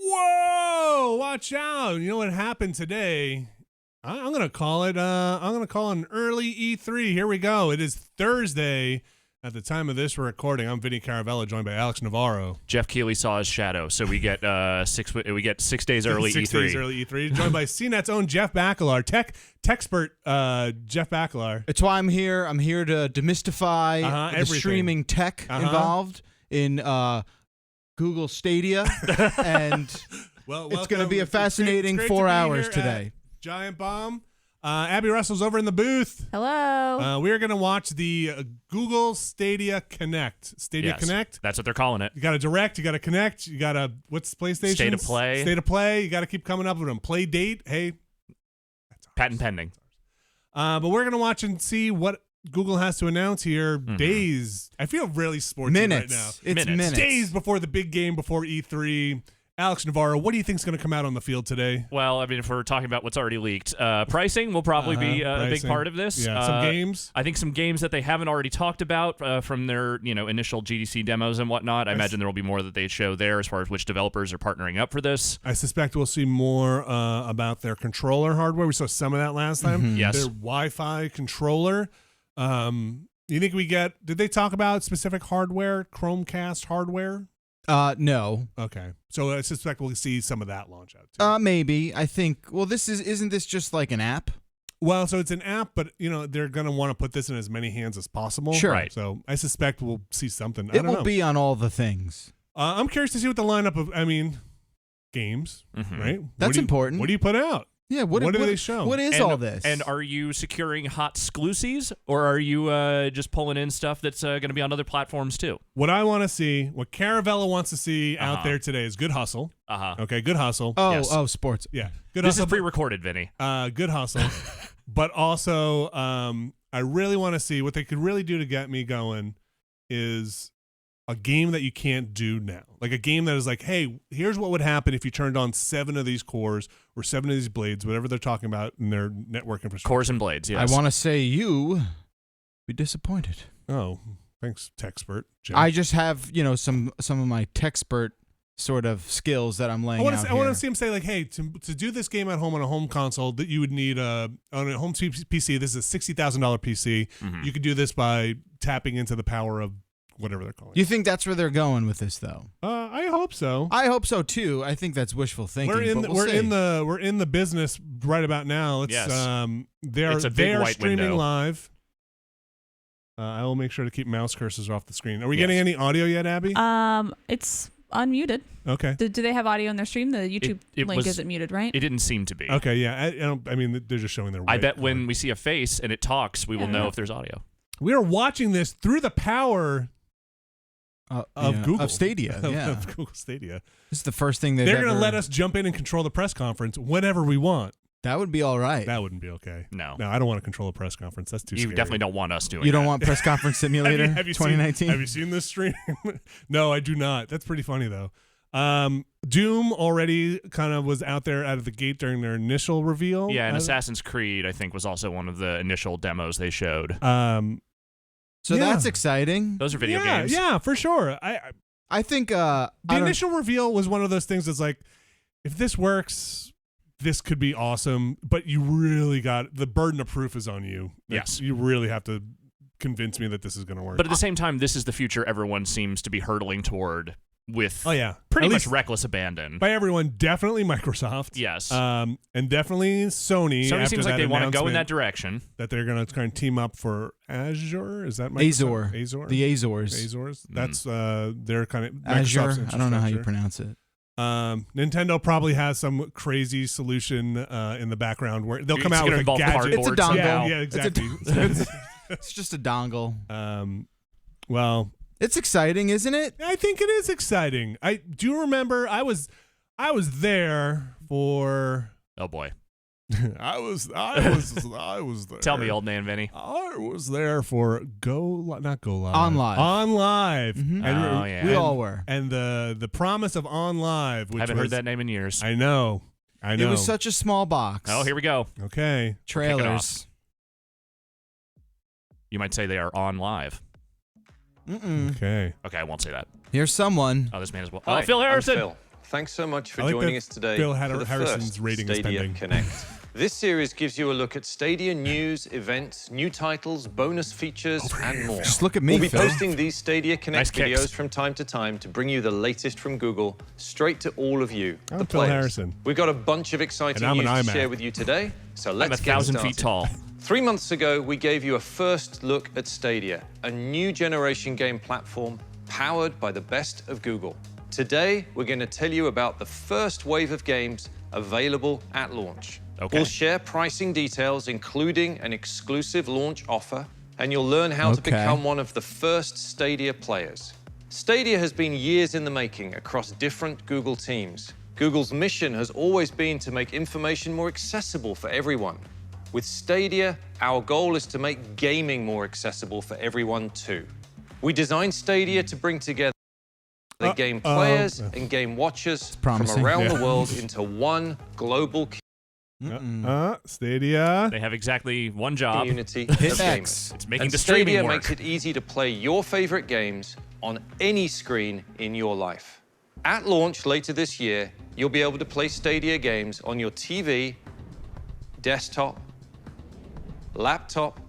Whoa! Watch out! You know what happened today? I'm gonna call it. I'm gonna call it an early E3. Here we go. It is Thursday. At the time of this recording, I'm Vinny Caravella, joined by Alex Navarro. Jeff Keighley saw his shadow, so we get 6 days early 6 E3. days early E3. Joined by CNET's own Jeff Bakalar, techspert Jeff Bakalar. It's why I'm here. I'm here to demystify the streaming tech involved in Google Stadia, and it's going to be a fascinating 4 hours today. Giantbomb. Abby Russell's over in the booth. Hello. We are going to watch the Google Stadia Connect. Connect. That's what they're calling it. You got to direct. You got to connect. You got to, what's PlayStation? State of play. State of play. You got to keep coming up with them. Play date. Hey. That's ours. Patent pending. But we're going to watch and see what Google has to announce here. Days. I feel really sporty right now. It's minutes. Days before the big game, before E3. Alex Navarro, what do you think is going to come out on the field today? Well, I mean, if we're talking about what's already leaked, pricing will probably be a big part of this. Yeah, some games. I think some games that they haven't already talked about from their initial GDC demos and whatnot. I imagine there will be more that they show there as far as which developers are partnering up for this. I suspect we'll see more about their controller hardware. We saw some of that last time. Yes. Their Wi-Fi controller. You think we get? Did they talk about specific hardware? Chromecast hardware? No. Okay. So I suspect we'll see some of that launch out too. Maybe. I think, well, isn't this just like an app? Well, so it's an app, but they're going to want to put this in as many hands as possible. Sure. Right. So I suspect we'll see something. It will be on all the things. I'm curious to see what the lineup of, games, right? That's important. What do you put out? Yeah, what do they show? What is all this? And are you securing hot exclusives, or are you just pulling in stuff that's going to be on other platforms too? What I want to see, what Caravella wants to see out there today is good hustle. Okay, good hustle. Oh, sports. Yeah, good this hustle. This is pre-recorded, Vinny. Good hustle. But also, I really want to see what they could really do to get me going is a game that you can't do now. Like a game that is like, hey, here's what would happen if you turned on 7 of these cores or 7 of these blades, whatever they're talking about in their network infrastructure. Cores and blades, yes. I want to say you be disappointed. Oh, thanks, techspert. Jim. I just have, some of my techspert sort of skills that I'm laying out here. I want to see him say like, hey, to do this game at home on a home console, that you would need on a home PC. This is a $60,000 PC. You could do this by tapping into the power of whatever they're calling it. You think that's where they're going with this, though? I hope so. I hope so too. I think that's wishful thinking. We're in the business right about now. Let's, they are streaming window. Live. I will make sure to keep mouse cursors off the screen. Are we getting any audio yet, Abby? It's unmuted. Okay. Do they have audio in their stream? The YouTube link isn't muted, right? It didn't seem to be. Okay, yeah. I mean, they're just showing their. I bet when we see a face and it talks, we will know if there's audio. We are watching this through the power of Google. Of Stadia, of Google Stadia. This is the first thing they're going to let us jump in and control the press conference whenever we want. That would be all right. That wouldn't be okay. No, I don't want to control a press conference. That's too scary. You definitely don't want us doing. You don't want Press Conference Simulator have you 2019? Have you seen this stream? No, I do not. That's pretty funny though. Doom already kind of was out there out of the gate during their initial reveal. Yeah, and Assassin's Creed I think was also one of the initial demos they showed. So that's exciting. Those are video games. Yeah, for sure. I think the initial reveal was one of those things that's like, if this works, this could be awesome, but you really got the burden of proof is on you. Yes. You really have to convince me that this is going to work. But at the same time, this is the future everyone seems to be hurtling toward with at pretty much least reckless abandon. By everyone, definitely Microsoft. Yes. And definitely Sony. Sony after seems like that they want to go in announcement that direction. That they're going to try and team up for Azure. Is that Microsoft? Azure. The Azores. Azores. That's their kind of Azure. I don't know how you pronounce it. Nintendo probably has some crazy solution in the background where they'll come out with a gadget. It's a dongle. Yeah, exactly. It's just a dongle. Well, it's exciting, isn't it? I think it is exciting. I do remember I was there for. Oh boy. I was there. Tell me, old man Vinny. I was there for not Go Live. On Live. On Live. Mm-hmm. We all were. And the promise of On Live, which I haven't heard that name in years. I know. It was such a small box. Oh, here we go. Okay. Trailers. You might say they are on live. Mm-mm. Okay. Okay, I won't say that. Here's someone. Oh, this man is well. Hi, Phil Harrison. I'm Phil. thanks so much for joining us today Bill for the Harrison's first rating is Stadia pending. Connect. This series gives you a look at Stadia news, events, new titles, bonus features, and more. Just look at me, We'll be Phil. posting these Stadia Connect Nice kicks. videos from time to time to bring you the latest from Google straight to all of you, I'm the Phil players. Harrison. We've got a bunch of exciting And I'm news an to iMac. share with you today, so I'm let's get 1,000 started. feet tall. 3 months ago, we gave you a first look at Stadia, a new generation game platform powered by the best of Google. Today, we're going to tell you about the first wave of games available at launch. Okay. We'll share pricing details, including an exclusive launch offer, and you'll learn how to become one of the first Stadia players. Stadia has been years in the making across different Google teams. Google's mission has always been to make information more accessible for everyone. With Stadia, our goal is to make gaming more accessible for everyone too. We designed Stadia to bring together the game players and game watchers from around the world into one global Stadia. They have exactly one job. community of Hit gamers. X. It's making And the streaming Stadia work. makes it easy to play your favorite games on any screen in your life. At launch later this year, you'll be able to play Stadia games on your TV, desktop, laptop,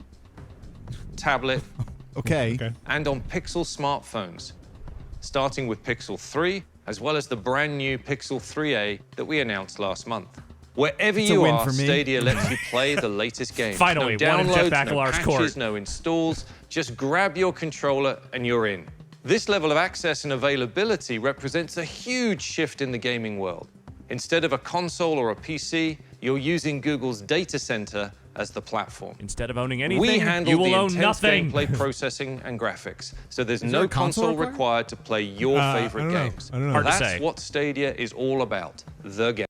tablet, Okay. and on Pixel smartphones, starting with Pixel 3, as well as the brand new Pixel 3a that we announced last month. Wherever It's a you win are, for me. Stadia lets you play the latest games. Finally, no one in Jeff downloads, no Bakalar's patches, court. no installs. Just grab your controller and you're in. This level of access and availability represents a huge shift in the gaming world. Instead of a console or a PC, you're using Google's data center as the platform. Instead of owning anything, We handle you will the own intense nothing. gameplay processing and graphics, so there's there no a console console required to play your I favorite don't know. games. I don't know. Hard to That's say. what Stadia is all about, the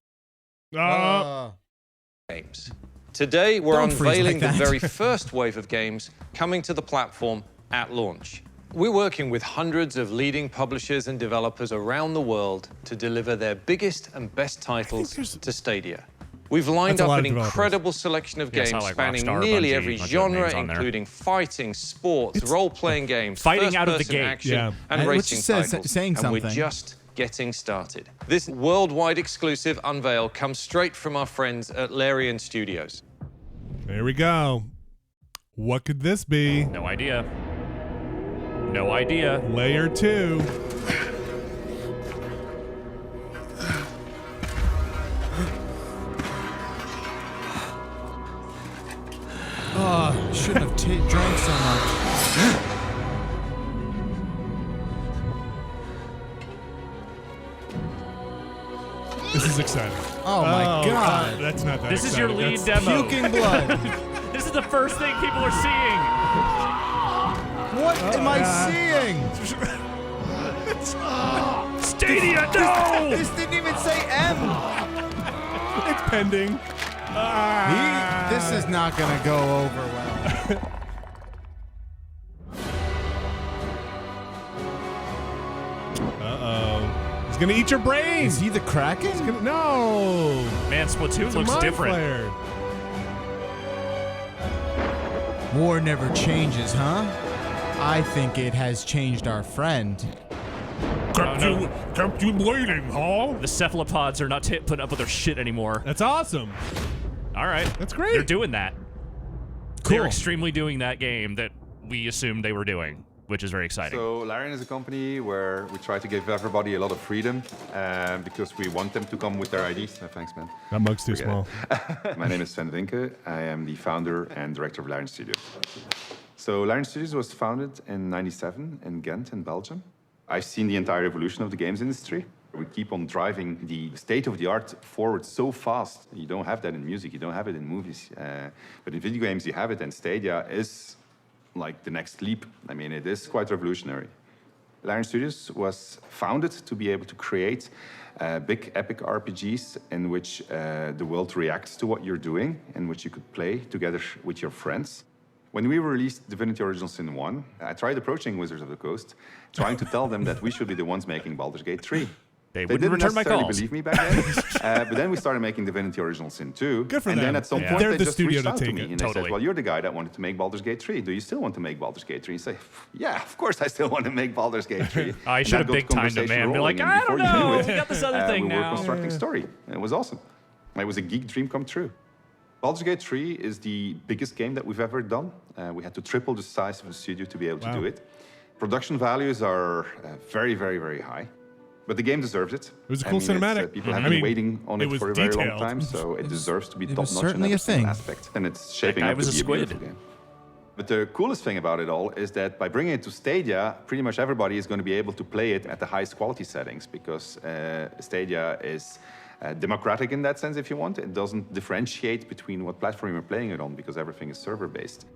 games. Today, we're Don't freeze unveiling like the that. very first wave of games coming to the platform at launch. We're working with hundreds of leading publishers and developers around the world to deliver their biggest and best titles to Stadia. We've lined That's a up lot an of developers. incredible selection of Yeah, it's games not like spanning Rockstar, nearly Bungie, every bunch of genre, names on there. including fighting, sports, role-playing games, Fighting out of the first-person gate. action, Yeah. and And which racing says- titles. saying and we're something. just getting started. This worldwide exclusive unveil comes straight from our friends at Larian Studios. There we go. What could this be? No idea. No idea. Layer 2. Oh, shouldn't have drank so much. This is exciting. Oh my God. That's not that This is your exciting. lead That's- demo. Puking blood. This is the first thing people are seeing. What am I seeing? Stadia, no! This didn't even say M. It's pending. This is not gonna go over well. Uh-oh. He's gonna eat your brain. Is he the Kraken? No. Man, Splatoon It's a looks mind different. flayer. War never changes, huh? I think it has changed our friend. Kept you waiting, huh? The cephalopods are not putting up with their shit anymore. That's awesome. All right. That's great. They're doing that. Cool. They're extremely doing that game that we assumed they were doing, which is very exciting. So Larian is a company where we try to give everybody a lot of freedom because we want them to come with their IDs. Thanks, man. That mug's too Forget small. My name is Sven Winke. I am the founder and director of Larian Studios. So Larian Studios was founded in '97 in Ghent in Belgium. I've seen the entire evolution of the games industry. We keep on driving the state-of-the-art forward so fast. You don't have that in music, you don't have it in movies. But in video games, you have it, and Stadia is like the next leap. I mean, it is quite revolutionary. Larian Studios was founded to be able to create big epic RPGs in which the world reacts to what you're doing, in which you could play together with your friends. When we released Divinity Original Sin 1, I tried approaching Wizards of the Coast, trying to tell them that we should be the ones making Baldur's Gate 3. They wouldn't return my calls. Believe me back then. But then we started making Divinity Original Sin 2. Good for and them. then at some point, They're they the just studio reached out to to take me. it. And they said, well, you're the guy that wanted to make Baldur's Gate 3. Do you still want to make Baldur's Gate 3? And you say, yeah, of course I still want to make Baldur's Gate 3. I should have big-timed him, man. Be like, I don't know. We got this other thing now. We were constructing story. And it was awesome. It was a geek dream come true. Baldur's Gate 3 is the biggest game that we've ever done. We had to triple the size of the studio to be able to do it. Production values are very, very, very high. But the game deserves it. It was a cool cinematic. People have been waiting on it for a very long time, so it deserves to be top-notch in every single aspect. And it's shaping up to be a beautiful game. But the coolest thing about it all is that by bringing it to Stadia, pretty much everybody is going to be able to play it at the highest quality settings, because Stadia is democratic in that sense, if you want. It doesn't differentiate between what platform you're playing it on, because everything is server-based.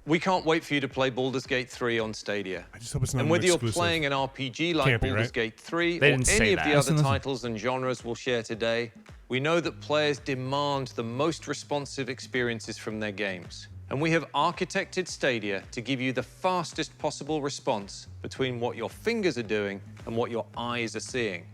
We can't wait for you to play Baldur's Gate 3 on Stadia. I just hope it's not and whether you're exclusive. playing an RPG like Baldur's Gate 3 or any of the other titles and genres we'll share today, we know that players demand the most responsive experiences from their games. And we have architected Stadia to give you the fastest possible response between what your fingers are doing and what your eyes are seeing.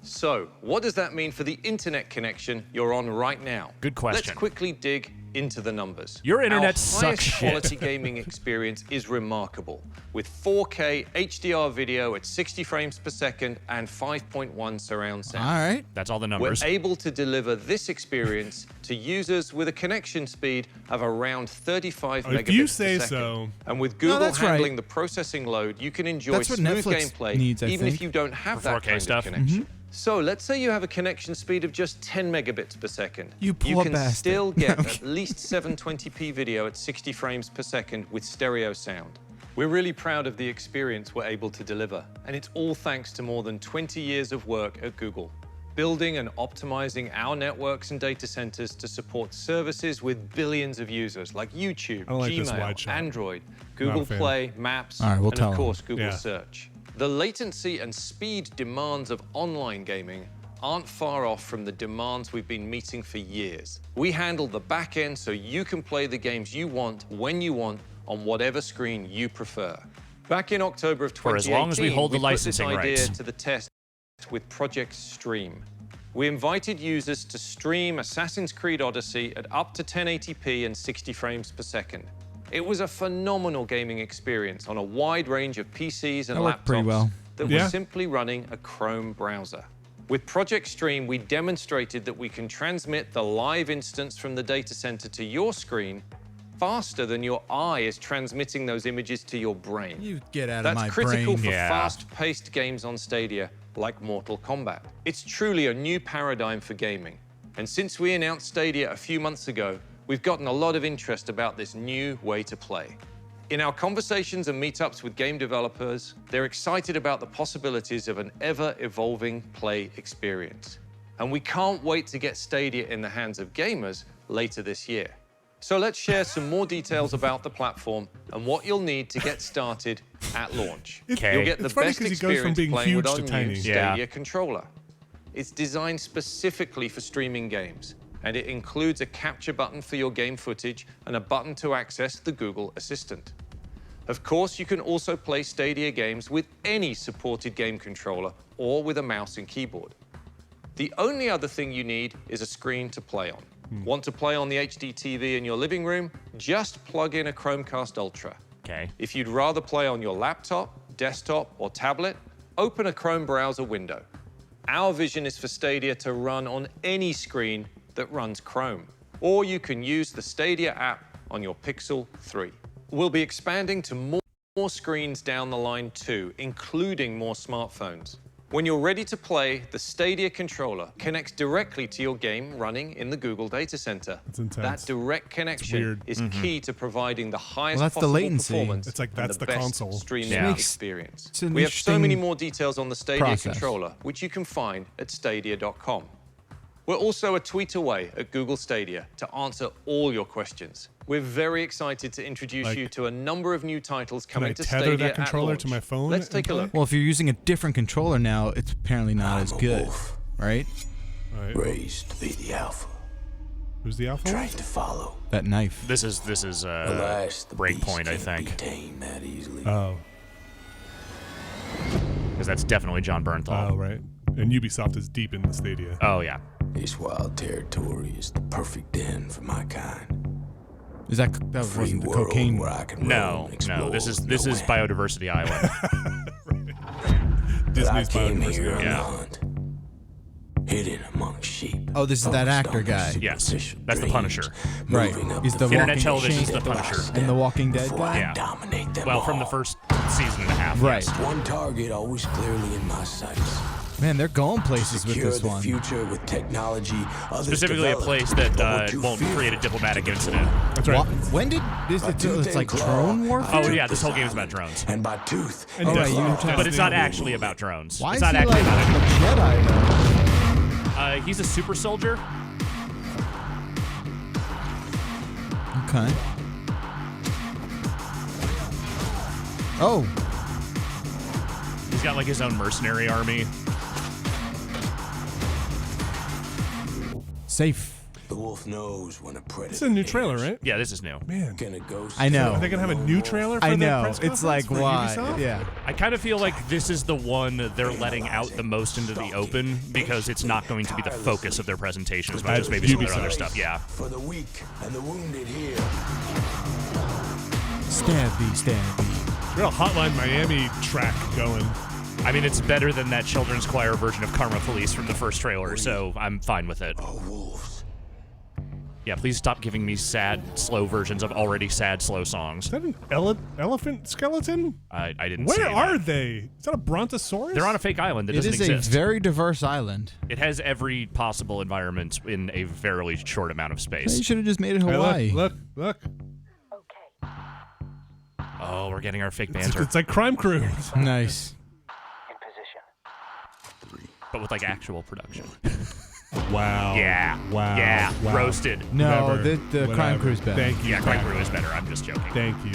So, what does that mean for the internet connection you're on right now? Good question. Let's quickly dig into the numbers. Your internet sucks shit. Our highest quality gaming experience is remarkable, with 4K HDR video at 60 frames per second and 5.1 surround sound. All right. That's all the numbers. We're able to deliver this experience to users with a connection speed of around 35 megabits if you per say second. so. And with Google that's handling right. the processing load, you can enjoy That's what smooth Netflix gameplay needs, I even think. if you don't have For that 4K kind stuff. of connection. So let's say you have a connection speed of just 10 megabits per second. You poor can bastard. still get at least 720p video at 60 frames per second with stereo sound. We're really proud of the experience we're able to deliver, and it's all thanks to more than 20 years of work at Google, building and optimizing our networks and data centers to support services with billions of users like YouTube, Gmail, Android, Google Play, Maps, and of course Google Search. The latency and speed demands of online gaming aren't far off from the demands we've been meeting for years. We handle the back end so you can play the games you want, when you want, on whatever screen you prefer. Back in October of 2018, for as long as we hold the licensing put this idea rights to the test with Project Stream. We invited users to stream Assassin's Creed Odyssey at up to 1080p and 60 frames per second. It was a phenomenal gaming experience on a wide range of PCs and laptops that were simply running a Chrome browser. With Project Stream, we demonstrated that we can transmit the live instance from the data center to your screen faster than your eye is transmitting those images to your brain. You get out of my brain. That's critical for fast-paced games on Stadia like Mortal Kombat. It's truly a new paradigm for gaming. And since we announced Stadia a few months ago, we've gotten a lot of interest about this new way to play. In our conversations and meetups with game developers, they're excited about the possibilities of an ever-evolving play experience. And we can't wait to get Stadia in the hands of gamers later this year. So let's share some more details about the platform and what you'll need to get started at launch. You'll get the best experience playing with our new Stadia controller. It's designed specifically for streaming games, and it includes a capture button for your game footage and a button to access the Google Assistant. Of course, you can also play Stadia games with any supported game controller or with a mouse and keyboard. The only other thing you need is a screen to play on. Want to play on the HD TV in your living room? Just plug in a Chromecast Ultra. If you'd rather play on your laptop, desktop, or tablet, open a Chrome browser window. Our vision is for Stadia to run on any screen that runs Chrome, or you can use the Stadia app on your Pixel 3. We'll be expanding to more screens down the line too, including more smartphones. When you're ready to play, the Stadia controller connects directly to your game running in the Google Data Center. That's intense. That direct connection is key to providing the highest possible performance it's like that's and the the best console streaming experience. It's an We have so interesting many more details on the Stadia process. controller, which you can find at stadia.com. We're also a tweet away at Google Stadia to answer all your questions. We're very excited to introduce you to a number of new titles coming to Stadia tether that controller at to my launch. phone? Let's take a look. Well, if you're using a different controller now, it's apparently not as good, right? Raised to be the alpha. Who's the alpha? Trying to follow. That knife. This is Alas, the Breakpoint, beast I can't think. be tamed that easily. Oh. because that's definitely John Bernthal. Oh, right. And Ubisoft is deep in the Stadia. Oh, yeah. This wild territory is the perfect den for my kind. Is that wasn't the cocaine? Where I can No. This is Biodiversity Island. Disney's Biodiversity Island. Yeah. Hidden among sheep. Oh, this is that actor guy. Yes, that's the Punisher. Right. He's the Internet Walking television's Dead. the Punisher. And the Walking Dead guy? Yeah. Dominate them Well, from the all. first season and a half. Right. Yes. One target always clearly in my sights. Man, they're going places with Secure this the one. future with technology. Others Specifically a develop, place but that what you won't fear create a diplomatic incident. That's right. When did this? It's like drone warfare. Oh, yeah, this whole game is about drones. And by tooth. And Oh, right, you were Death talking- But it's not actually about drones. Why it's is not he actually like about a Jedi though? He's a super soldier. Okay. Oh, He's got like his own mercenary army. safe. The wolf knows when a predator. It's a new trailer, right? Yeah, this is new. Man. Can a ghost I know. Are they going to have a new trailer for I the know. press It's conference like for why? Ubisoft? Yeah. I kind of feel like this is the one they're letting out the most into the open because it's not going to be the focus of their presentation as much as maybe some of their other stuff. Yeah. For the weak and the wounded here. Stabby. Real Hotline Miami track going. I mean, it's better than that children's choir version of Karma Police from the first trailer, so I'm fine with it. Are wolves. Yeah, please stop giving me sad, slow versions of already sad, slow songs. Is that an elephant skeleton? I didn't see Where that. are they? Is that a brontosaurus? They're on a fake island that It doesn't is exist. a very diverse island. It has every possible environment in a fairly short amount of You space. should have just made it Hey, Hawaii. look. Oh, we're getting our fake banter. It's like Crime Crew. Nice. But with like actual production. Wow. Yeah. Wow. Yeah. Wow. Roasted. No, Whatever. the Crime Crew's better. Thank you. Yeah, Crime Crew is better. I'm just joking. Thank you.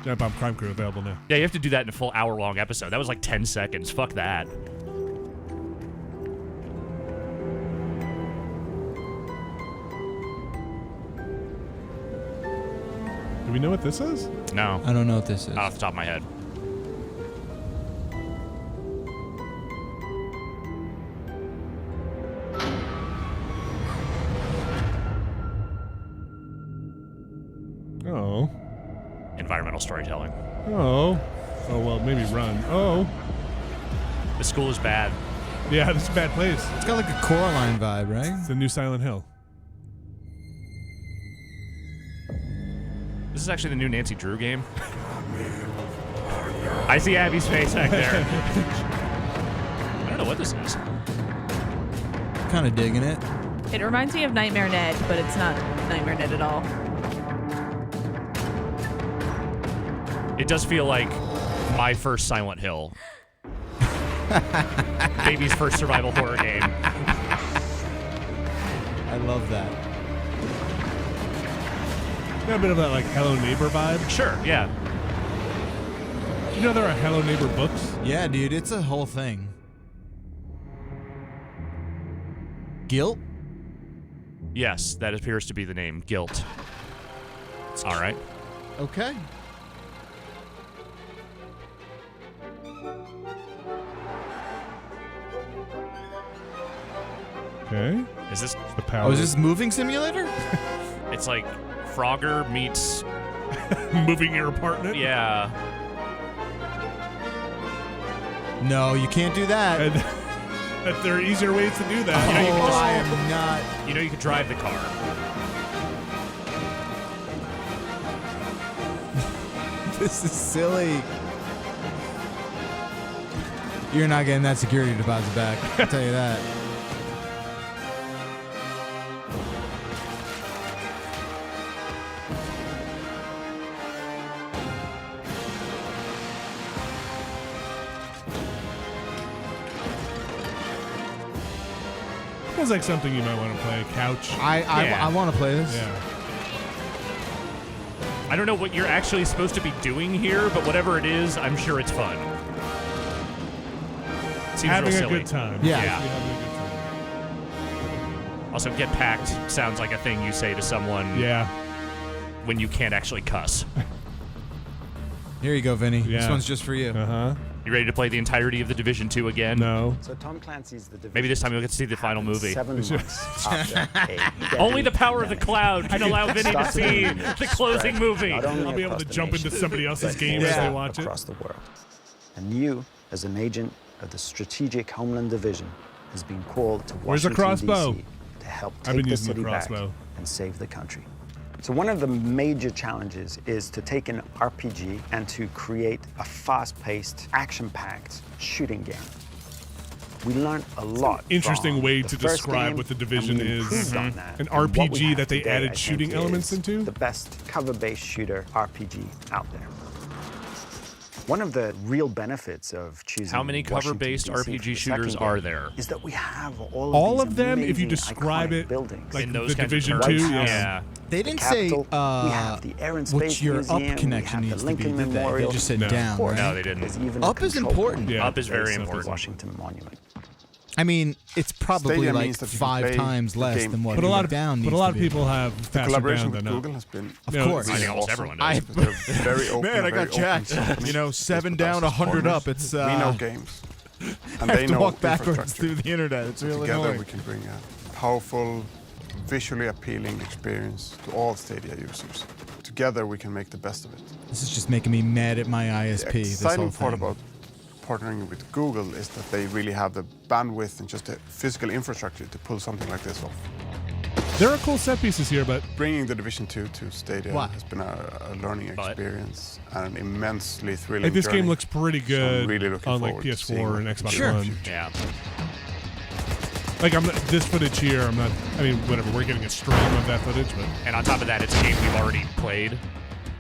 Giant Bomb Crime Crew available now. Yeah, you have to do that in a full hour-long episode. That was like 10 seconds. Fuck that. Do we know what this is? No. I don't know what this is. Not off the top of my head. Oh. Environmental storytelling. Oh. Oh, well, maybe run. Oh. The school is bad. Yeah, this is a bad place. It's got like a Coraline vibe, right? It's the new Silent Hill. This is actually the new Nancy Drew game. I see Abby's face back there. I don't know what this is. Kind of digging it. It reminds me of Nightmare Ned, but it's not Nightmare Ned at all. It does feel like my first Silent Hill. Baby's first survival horror game. I love that. Got a bit of that like Hello Neighbor vibe. Sure, yeah. You know there are Hello Neighbor books? Yeah, dude, it's a whole thing. Guilt? Yes, that appears to be the name. Guilt. All right. Okay. Okay. Is this? The power. Oh, is this moving simulator? It's like Frogger meets. moving your apartment? Yeah. No, you can't do that. And that there are easier ways to do that. You know, you can just- I am not. You know, you could drive the car. This is silly. You're not getting that security deposit back. I'll tell you that. Feels like something you might want to play. Couch. I want to play this. Yeah. I don't know what you're actually supposed to be doing here, but whatever it is, I'm sure it's fun. Seems Having real a silly. good time. Yeah. Yeah. Having a good time. Also, get packed sounds like a thing you say to someone Yeah. when you can't actually cuss. Here you go, Vinny. Yeah. This one's just for you. You ready to play the entirety of The Division 2 again? No. So Tom Clancy's The Division. Maybe this time you'll get to see the final movie. 7 months after Only the power of the cloud can allow Vinny to see the closing movie. I'll be able to jump into somebody else's game as they watch it. Across the world. And you, as an agent of the Strategic Homeland Division, has been called to Where's the Washington, crossbow? D.C. to help I've been take the using the city back crossbow. and save the country. So one of the major challenges is to take an RPG and to create a fast-paced, action-packed shooting game. We learned a lot. Interesting from way the to first describe game, what The Division and we is. improved on that. An And what we RPG have that they today, I added think, shooting elements is into? the best cover-based shooter RPG out there. One of the real benefits of choosing How many cover-based Washington, RPG D.C. for the shooters second are game there? Is that we have All of of them, if you amazing, describe iconic it buildings. like In those The kinds of Division terms, 2, yeah. They didn't say we have the Air and Space what your Museum, up connection we have needs the to be, Lincoln did they? They Memorial. just said No. down, Of course, right? No, they didn't. there's even a Up is control important. point Yeah. Up is very based on the important. Washington Monument. I mean, it's probably Stadia like means that you can 5 play times the less game. than what But a lot of down but needs a lot to of be. people have The faster collaboration down with than up. Google has been Of No, course. I think almost everyone does. They're very open. Man, I and very got jacked. open company. You know, It's 7 with down, us 100 partners. up. It's we know games, and I they have to know walk backwards infrastructure. through the internet. It's really Together, annoying. we can bring a powerful, visually appealing experience to all Stadia users. Together, we can make the best of it. This is just making me mad at my The ISP. This whole exciting part thing. about partnering with Google is that they really have the bandwidth and just the physical infrastructure to pull something like this off. There are cool set pieces here, but Bringing the Division 2 to Stadia What? has been a learning But- experience and an immensely thrilling like this journey. game looks pretty So I'm good really looking on like forward to seeing PS4 what and we can Xbox do Sure. in the One. future. Yeah. Like this footage here, I'm not. I mean, whatever. We're getting a stream of that footage, but And on top of that, it's a game we've already played.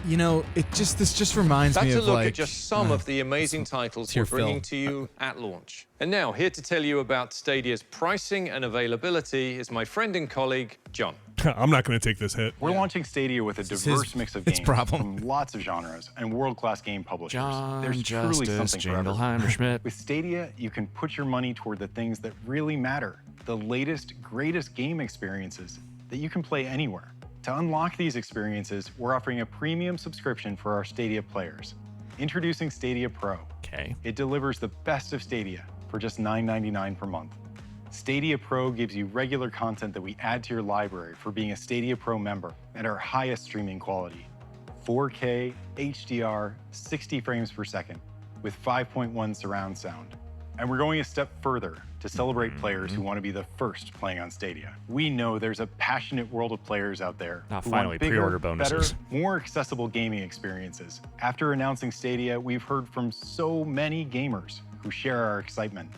You know, this just reminds That's me a of look like at just some of the amazing titles it's your we're bringing film. to you at launch. And now, here to tell you about Stadia's pricing and availability is my friend and colleague, John. I'm not going to take this hit. We're launching Stadia with a is his- diverse mix of its games problem. from lots of genres and world-class game publishers. John There's truly Justice, something for everyone. Jingleheimer Schmidt. With Stadia, you can put your money toward the things that really matter, the latest, greatest game experiences that you can play anywhere. To unlock these experiences, we're offering a premium subscription for our Stadia players. Introducing Stadia Pro. Okay. It delivers the best of Stadia for just $9.99 per month. Stadia Pro gives you regular content that we add to your library for being a Stadia Pro member at our highest streaming quality. 4K, HDR, 60 frames per second with 5.1 surround sound. And we're going a step further to celebrate players who want to be the first playing on Stadia. We know there's a passionate world of players out there who Finally, want bigger, pre-order bonuses. better, more accessible gaming experiences. After announcing Stadia, we've heard from so many gamers who share our excitement.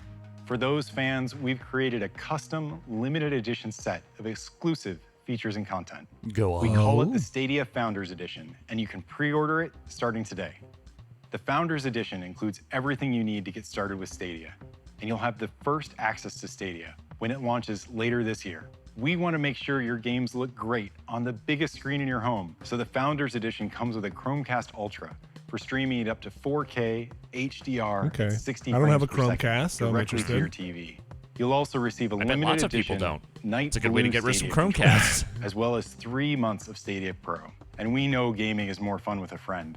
For those fans, we've created a custom, limited edition set of exclusive features and content. Go on. We call it the Stadia Founders Edition, and you can pre-order it starting today. The Founders Edition includes everything you need to get started with Stadia, and you'll have the first access to Stadia when it launches later this year. We want to make sure your games look great on the biggest screen in your home, so the Founders Edition comes with a Chromecast Ultra for streaming it up to 4K, HDR, Okay. 60 I don't have a frames per second Chromecast, so I'm directly to your interested. TV. You'll also receive a bet limited lots of edition people don't. Night It's a good way to Blue get rid of some Stadia Chromecasts. controller, as well as 3 months of Stadia Pro. And we know gaming is more fun with a friend.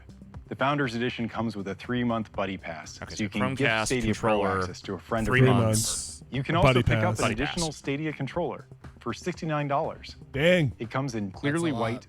The Founders Edition comes with a 3-month buddy pass, Okay, so you so can gift Chromecast, Stadia Pro controller, access to a friend 3 or friend. months. You can Buddy also pick pass. up an Buddy pass. additional Stadia controller for $69. Dang. It comes in clearly lot. white,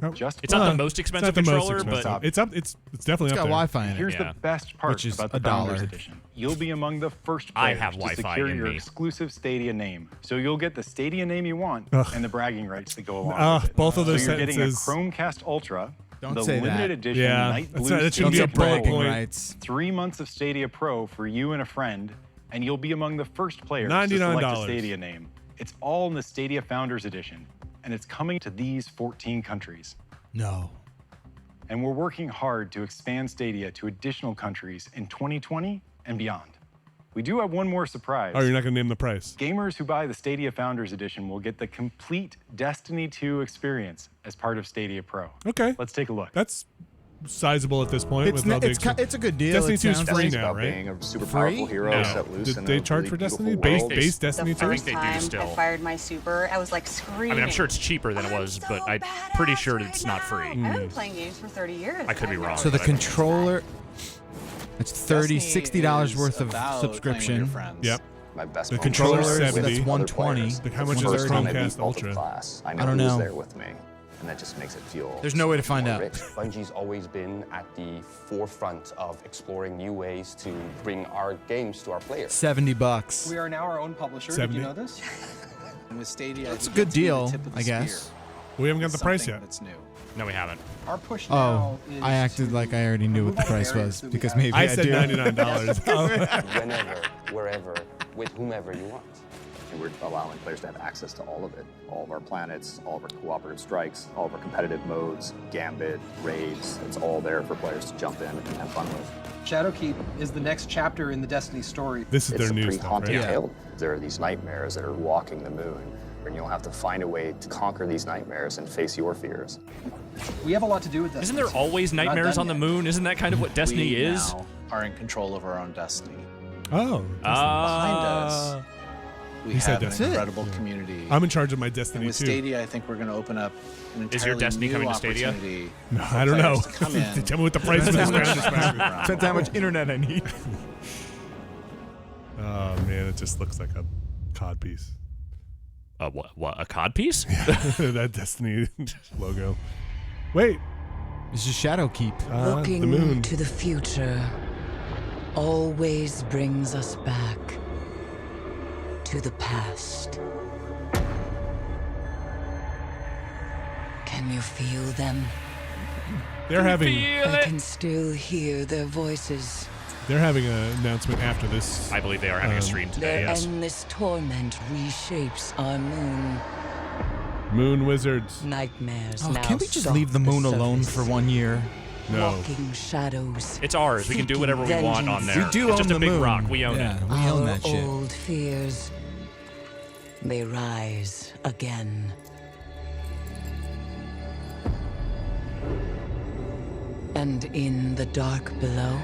Oh, just It's not the Uh, most it's expensive not the most controller, expensive. but It's definitely It's up got there. Wi-Fi in it. Here's Yeah. the best part Which is about the $1. Founders Edition. You'll be among the first I players have to Wi-Fi secure in your me. exclusive Stadia name. So you'll get the Stadia name you want Ugh. and the bragging rights that go along with it. Both of those so you're getting a sentences. Chromecast Ultra, Don't the say limited that. edition Yeah, Night that's Blue not- that shouldn't Don't be Stadia a say bullet bragging point. rights. 3 months of Stadia Pro for you and a friend, and you'll be among the first players to $99. select a Stadia name. It's all in the Stadia Founders Edition, and it's coming to these 14 countries. No. And we're working hard to expand Stadia to additional countries in 2020 and beyond. We do have one more surprise. Oh, you're not going to name the price. Gamers who buy the Stadia Founders Edition will get the complete Destiny 2 experience as part of Stadia Pro. Okay. Let's take a look. That's sizable at this point. It's a good deal. Destiny 2 is free now, about right? being a super powerful hero set loose Did in they a charge really for Destiny? beautiful world. Base Destiny 2? I think they do still. I fired my super. I was like screaming. I mean, I'm sure it's cheaper than it was, but I'm pretty sure it's not free. I've been playing games for 30 years. I could be wrong. So the controller, it's $60 worth of subscription. Yep. My best the moment controller's was 70. with That's other 120. players. How much is First the time I beat Chromecast Ultimate Ultra? Class. I don't know who's know. there with me, and that just makes it feel. There's no way to find more out. rich. Bungie's always been at the forefront of exploring new ways to bring our games to our players. $70. We are now our own publisher. 70? Did you know this? And with Stadia, That's a good deal, I guess. We haven't got the price yet. That's new. No, we haven't. Our push Oh, now is I acted like I already knew what the price was because maybe I I said do. $99. Whenever, wherever, with whomever you want. And we're allowing players to have access to all of it. All of our planets, all of our cooperative strikes, all of our competitive modes, Gambit, raids. It's all there for players to jump in and have fun with. Shadowkeep is the next chapter in the Destiny story. This is It's their a new pretty stuff, haunting right? tale. There are these nightmares that are walking the moon, and you'll have to find a way to conquer these nightmares and face your fears. We have a lot to do with this. Isn't there always We're not nightmares done on the yet. moon? Isn't that kind of what Destiny we is? now are in control of our own destiny. Oh. Behind us, we He said have an that's it. incredible community. I'm in charge of my And Destiny with 2. Stadia, I think we're going to open up an entirely Is your Destiny new coming to Stadia? opportunity No, for I don't know. players to come in. Tell me what the price of this ground is. Depends how much internet I need. Oh man, it just looks like a cod piece. What? A cod piece? That Destiny logo. Wait. This is Shadowkeep. Looking the moon. to the future always brings us back to the past. Can you feel them? They're having. I can still hear their voices. They're having an announcement after this. I believe they are having a stream today. Their Yes. endless torment reshapes our moon. Moon Wizards. Nightmares Oh, now can't we just stalk leave the moon surface. alone for 1 year? No. Walking shadows. It's ours. We can do whatever we seeking want on there. We do It's own just the a big moon. rock. We own Yeah, it. we own Our that shit. old fears, they rise again. And in the dark below,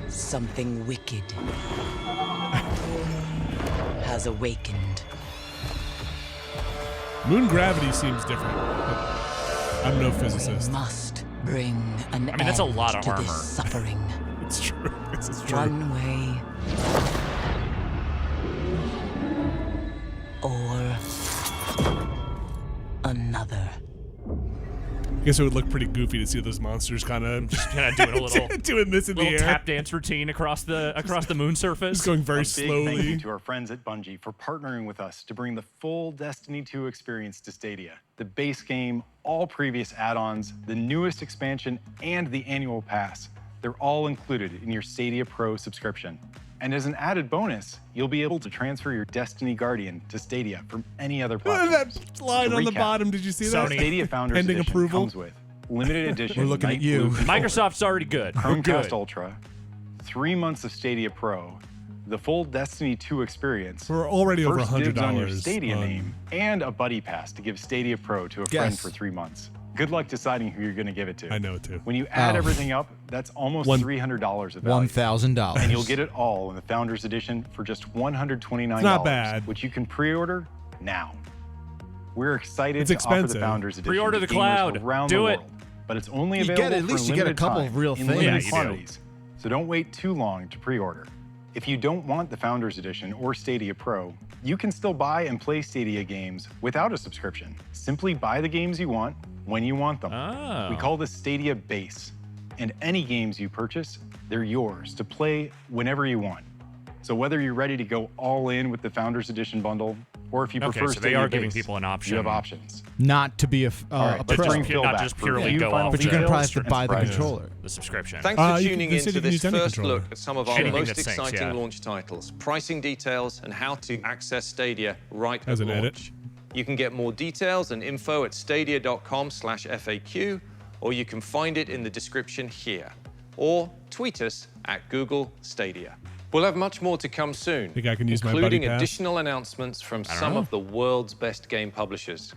something wicked has awakened. Moon gravity seems different. I'm no We physicist. must bring an I mean, that's a end lot of to armor. this suffering. It's true. This is true. One way or another. I guess it would look pretty goofy to see those monsters kind of doing a little doing this in the little air. tap dance routine across the moon surface. Just going very A big thank slowly. you to our friends at Bungie for partnering with us to bring the full Destiny 2 experience to Stadia. The base game, all previous add-ons, the newest expansion, and the annual pass. They're all included in your Stadia Pro subscription. And as an added bonus, you'll be able to transfer your Destiny Guardian to Stadia from any other platform. That line on the bottom, did you see that? Stadia Founders Pending Edition approval. comes with limited edition. We're looking at Night you. Blue controller, Microsoft's already good. We're Chromecast good. Ultra, 3 months of Stadia Pro, the full Destiny 2 experience. We're already over first dibs on your $100 Stadia on- name, and a buddy pass to give Stadia Pro to a friend Guess. for 3 months. Good luck deciding who you're going to give it to. I know it too. When you add Oh. everything up, that's almost $1,000 $300 of value. $1,000. And you'll get it all in the Founders Edition for just $129. It's not bad. Which you can pre-order now. We're excited It's to offer expensive. the Founders Edition Pre-order to the gamers cloud. around Do the it. world. But it's only You get- available at least for you get a limited couple time real in things. limited Yeah, you do. quantities. So don't wait too long to pre-order. If you don't want the Founders Edition or Stadia Pro, you can still buy and play Stadia games without a subscription. Simply buy the games you want when you want them. Oh. We call this Stadia Base. And any games you purchase, they're yours to play whenever you want. So whether you're ready to go all in with the Founders Edition bundle, or if you Okay, prefer so they Stadia are giving Base, people an option. You have options. Not to be a All right, a but pro. bring Phil Not back just for purely a few go final off But you're gonna the- probably have to and buy the surprises. controller. The subscription. Thanks for You tuning they in said to you can this use any first controller. look at some of our Anything most that syncs, exciting yeah. launch titles, pricing details, and how to access Stadia right As at an edit. launch. You can get more details and info at stadia.com/FAQ, or you can find it in the description here, or tweet us at Google Stadia. We'll have much more to come soon, Think I can use my buddy including pass? additional announcements from don't some know. of the world's best game publishers.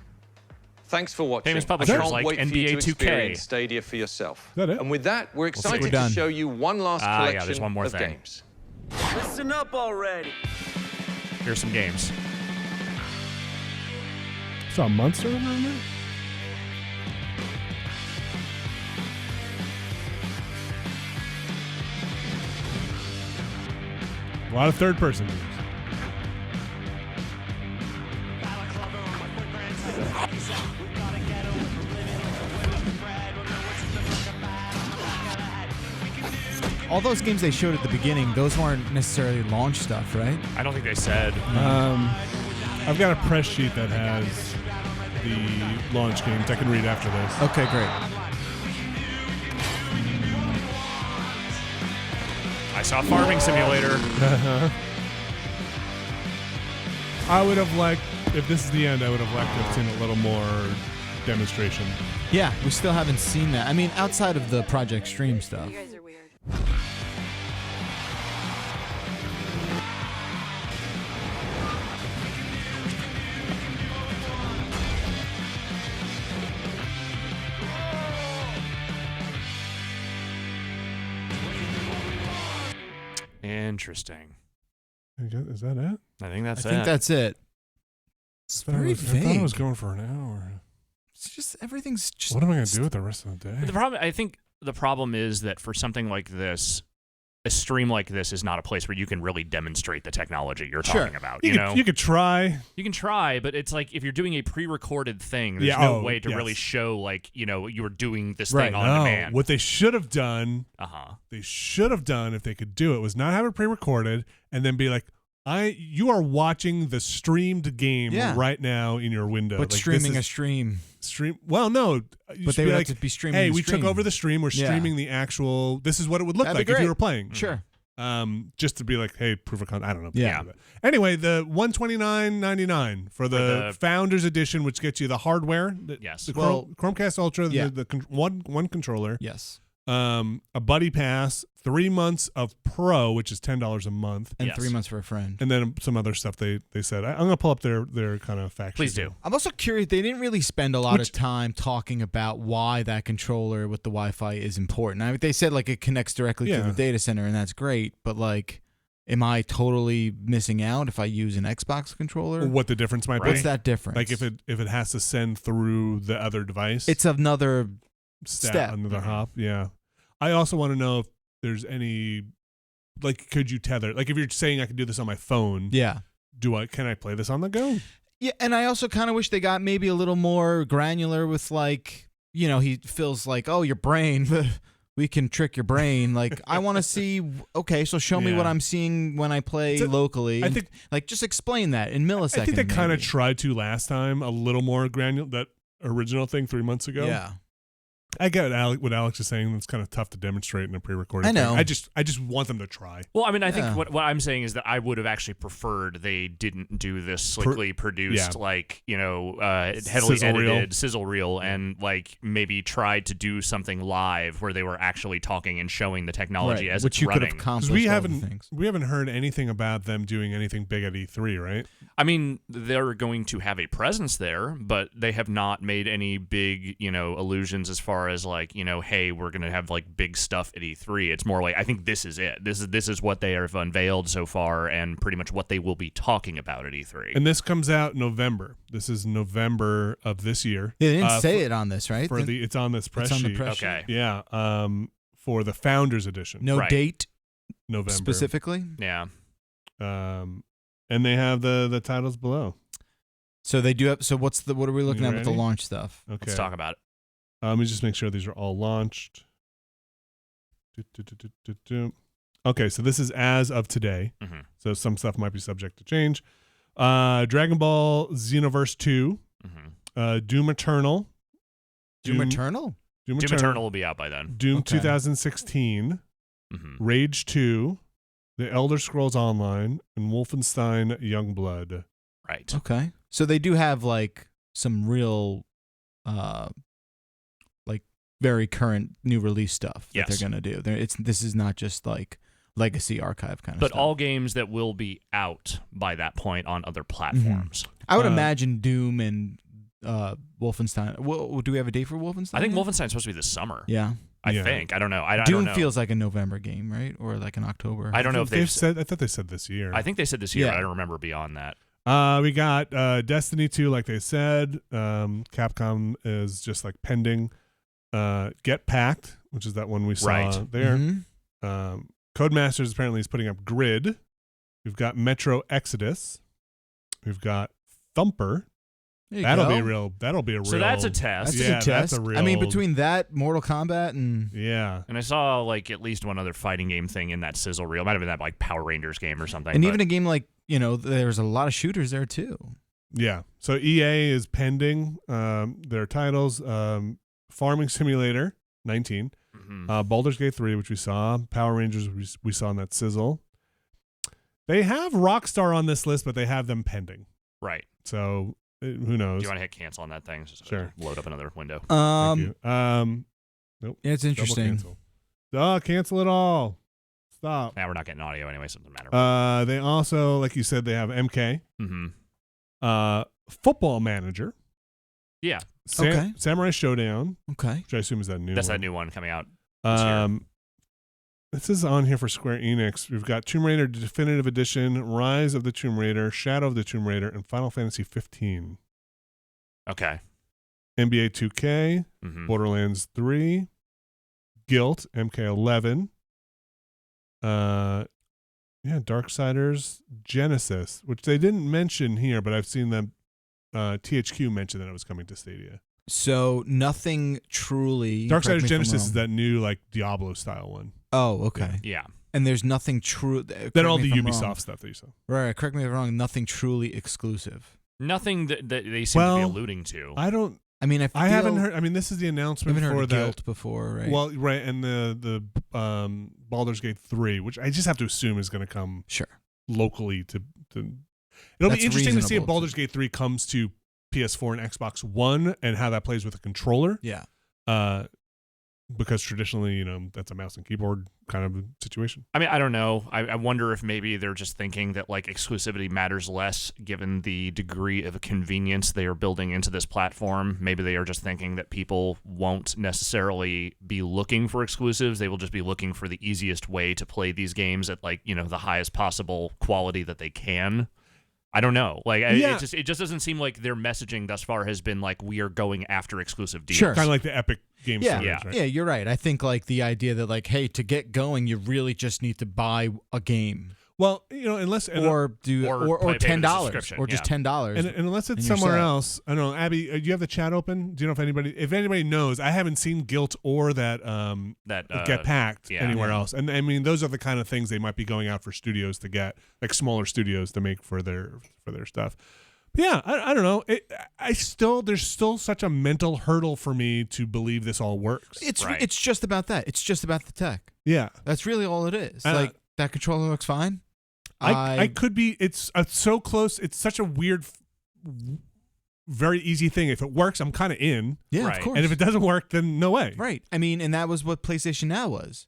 Thanks for watching. Famous publishers I can't like wait for you NBA to 2K. experience Stadia for yourself. Is that it? And with that, we're excited done. to show you one last collection there's one more of thing. games. Listen up already. Here's some games. Saw a Monster around there? A lot of third-person games. All those games they showed at the beginning, those weren't necessarily launch stuff, right? I don't think they said. I've got a press sheet that has the launch games. I can read after this. Okay, great. I saw Farming Simulator. I would have liked, if this is the end, I would have liked to have seen a little more demonstration. Yeah, we still haven't seen that. I mean, outside of the Project Stream stuff. You guys are weird. Interesting. Is that it? I think that's I think that's it. It's very I vague. thought it was going for an hour. It's just everything's just. What am I going to do with the rest of the day? But I think the problem is that for something like this, a stream like this is not a place where you can really demonstrate the technology you're talking about. You could try. You can try, but it's like if you're doing a pre-recorded thing, there's Yeah, no way to yes. really show like you were doing this Right. thing on No. demand. What they should have done, they should have done if they could do it, was not have it pre-recorded and then be like, you are watching the streamed game right now in your window. But Like, streaming this a is- stream. Well, no. But they would have to be streaming Hey, the we stream. took over the stream. We're Yeah. streaming the actual. This is what it would look That'd be like if great. you were playing. Sure. Just to be like, hey, proof of concept. I don't know. Yeah. Anyway, the $129.99 for the Founders Edition, which gets you the hardware. Yes. The Well, Chromecast Ultra. yeah. The one controller. Yes. A buddy pass, 3 months of Pro, which is $10 a month, And 3 months for a friend. and then some other stuff they said. I'm gonna pull up their kind of fact sheet. Please do. I'm also curious. They didn't really spend a lot of time talking about why that controller with the Wi-Fi is important. I mean, they said like it connects directly to Yeah. the data center, and that's great. But like, am I totally missing out if I use an Xbox controller? What the difference might be? What's that difference? Like if it has to send through the other device, It's another step. another hop. Yeah. I also want to know if there's any, like, could you tether? Like, if you're saying I can do this on my phone, Yeah. Can I play this on the go? Yeah, and I also kind of wish they got maybe a little more granular with like, he feels like, oh, your brain, we can trick your brain. Like, I want to see, okay, so show me Yeah. what I'm seeing when I play locally. I and, think- like, just explain that in milliseconds. I think they kind of maybe. tried to last time, a little more granular, that original thing 3 months ago. Yeah. I get what Alex is saying. It's kind of tough to demonstrate in a pre-recorded I know. thing. I just want them to try. Well, I mean, I think Yeah. what I'm saying is that I would have actually preferred they didn't do this slickly produced, yeah. like, heavily Sizzle reel. edited sizzle reel, and like maybe tried to do something live where they were actually talking and showing the technology Right, as which it's you could running. have accomplished. We all the haven't things. we haven't heard anything about them doing anything big at E3, right? I mean, they're going to have a presence there, but they have not made any big, allusions as far as like, hey, we're going to have like big stuff at E3. It's more like, I think this is it. This is what they have unveiled so far and pretty much what they will be talking about at E3. And this comes out November. This is November of this year. Yeah, they didn't say it on this, right? It's on this press It's on the sheet. press Okay. sheet. Yeah. For the Founders Edition. No Right. date November. specifically. Yeah. And they have the titles below. So they do have. So what are we looking You at with the ready? launch stuff? Okay. Let's talk about it. Let me just make sure these are all launched. Okay, so this is as of today. Mhm. So some stuff might be subject to change. Dragon Ball Xenoverse 2, Doom Eternal. Doom Eternal? Doom Doom Eternal will be out by then. Doom Okay. 2016, Mhm. Rage 2, The Elder Scrolls Online, and Wolfenstein Youngblood. Right. Okay. So they do have like some real, like very current new release stuff that Yes. they're gonna do. This is not just like legacy archive kind of But stuff. all games that will be out by that point on other platforms. I would imagine Doom and Wolfenstein. Well, do we have a date for Wolfenstein? I think yet? Wolfenstein's supposed to be this summer. Yeah. I think. I don't know. I Doom don't know. feels like a November game, right? Or like an October. I don't know if they've said. I thought they said this year. I think they said this year. But I don't remember beyond that. We got Destiny 2, like they said. Capcom is just like pending. Get Packed, which is that one we saw there. Mm-hmm. Codemasters apparently is putting up Grid. We've got Metro Exodus. We've got Thumper. That'll be a real. So that's a test. That's a real. I mean, between that, Mortal Kombat, and and I saw like at least one other fighting game thing in that sizzle reel. It might have been that like Power Rangers game or something. and even a game like there's a lot of shooters there too. Yeah. So EA is pending their titles. Farming Simulator 19, Baldur's Gate 3, which we saw, Power Rangers we saw in that sizzle. They have Rockstar on this list, but they have them pending. Right. So who knows? Do you want to hit cancel on that thing? Just Sure. Load up another window. Thank you. Nope. Yeah, it's interesting. Cancel it all. Stop. Now we're not getting audio anyway, so it doesn't matter. They also, like you said, they have MK. Mm-hmm. Football Manager. Yeah. Samurai Showdown. Okay. Which I assume is that new That's one. that new one coming out this year. This is on here for Square Enix. We've got Tomb Raider Definitive Edition, Rise of the Tomb Raider, Shadow of the Tomb Raider, and Final Fantasy 15. Okay. NBA 2K, Borderlands 3, Guilt, MK11. Darksiders Genesis, which they didn't mention here, but I've seen them. THQ mentioned that it was coming to Stadia. So nothing truly. Darksiders Genesis is that new like Diablo style one. Oh, okay. Yeah. And there's nothing true. Then all the Ubisoft stuff that you saw. Right. Correct me if I'm wrong. Nothing truly exclusive. Nothing that they seem to be alluding to. I don't. I mean, I haven't heard. I mean, this is the announcement I haven't for heard that. Guilt before, right? Well, right, and the Baldur's Gate 3, which I just have to assume is going to come locally to. It'll be interesting to see if Baldur's Gate 3 comes to PS4 and Xbox One and how that plays with a controller. Yeah. Because traditionally, that's a mouse and keyboard kind of situation. I mean, I don't know. I wonder if maybe they're just thinking that like exclusivity matters less given the degree of convenience they are building into this platform. Maybe they are just thinking that people won't necessarily be looking for exclusives. They will just be looking for the easiest way to play these games at like, the highest possible quality that they can. I don't know. Like, it just doesn't seem like their messaging thus far has been like we are going after exclusive deals. Sure. Kind of like the Epic Games. Yeah, right? Yeah, you're right. I think like the idea that like, hey, to get going, you really just need to buy a game. Well, unless or $10 or just $10, and unless it's somewhere else. I don't know, Abby. Do you have the chat open? Do you know if anybody knows? I haven't seen Guilt or that Get Packed anywhere else. And I mean, those are the kind of things they might be going out for studios to get, like smaller studios to make for their stuff. But yeah, I don't know. There's still such a mental hurdle for me to believe this all works. It's just about that. It's just about the tech. Yeah, that's really all it is. Like that controller looks fine. I could be. It's so close. It's such a weird, very easy thing. If it works, I'm kind of in. Yeah, of course. And if it doesn't work, then no way. Right. I mean, and that was what PlayStation Now was.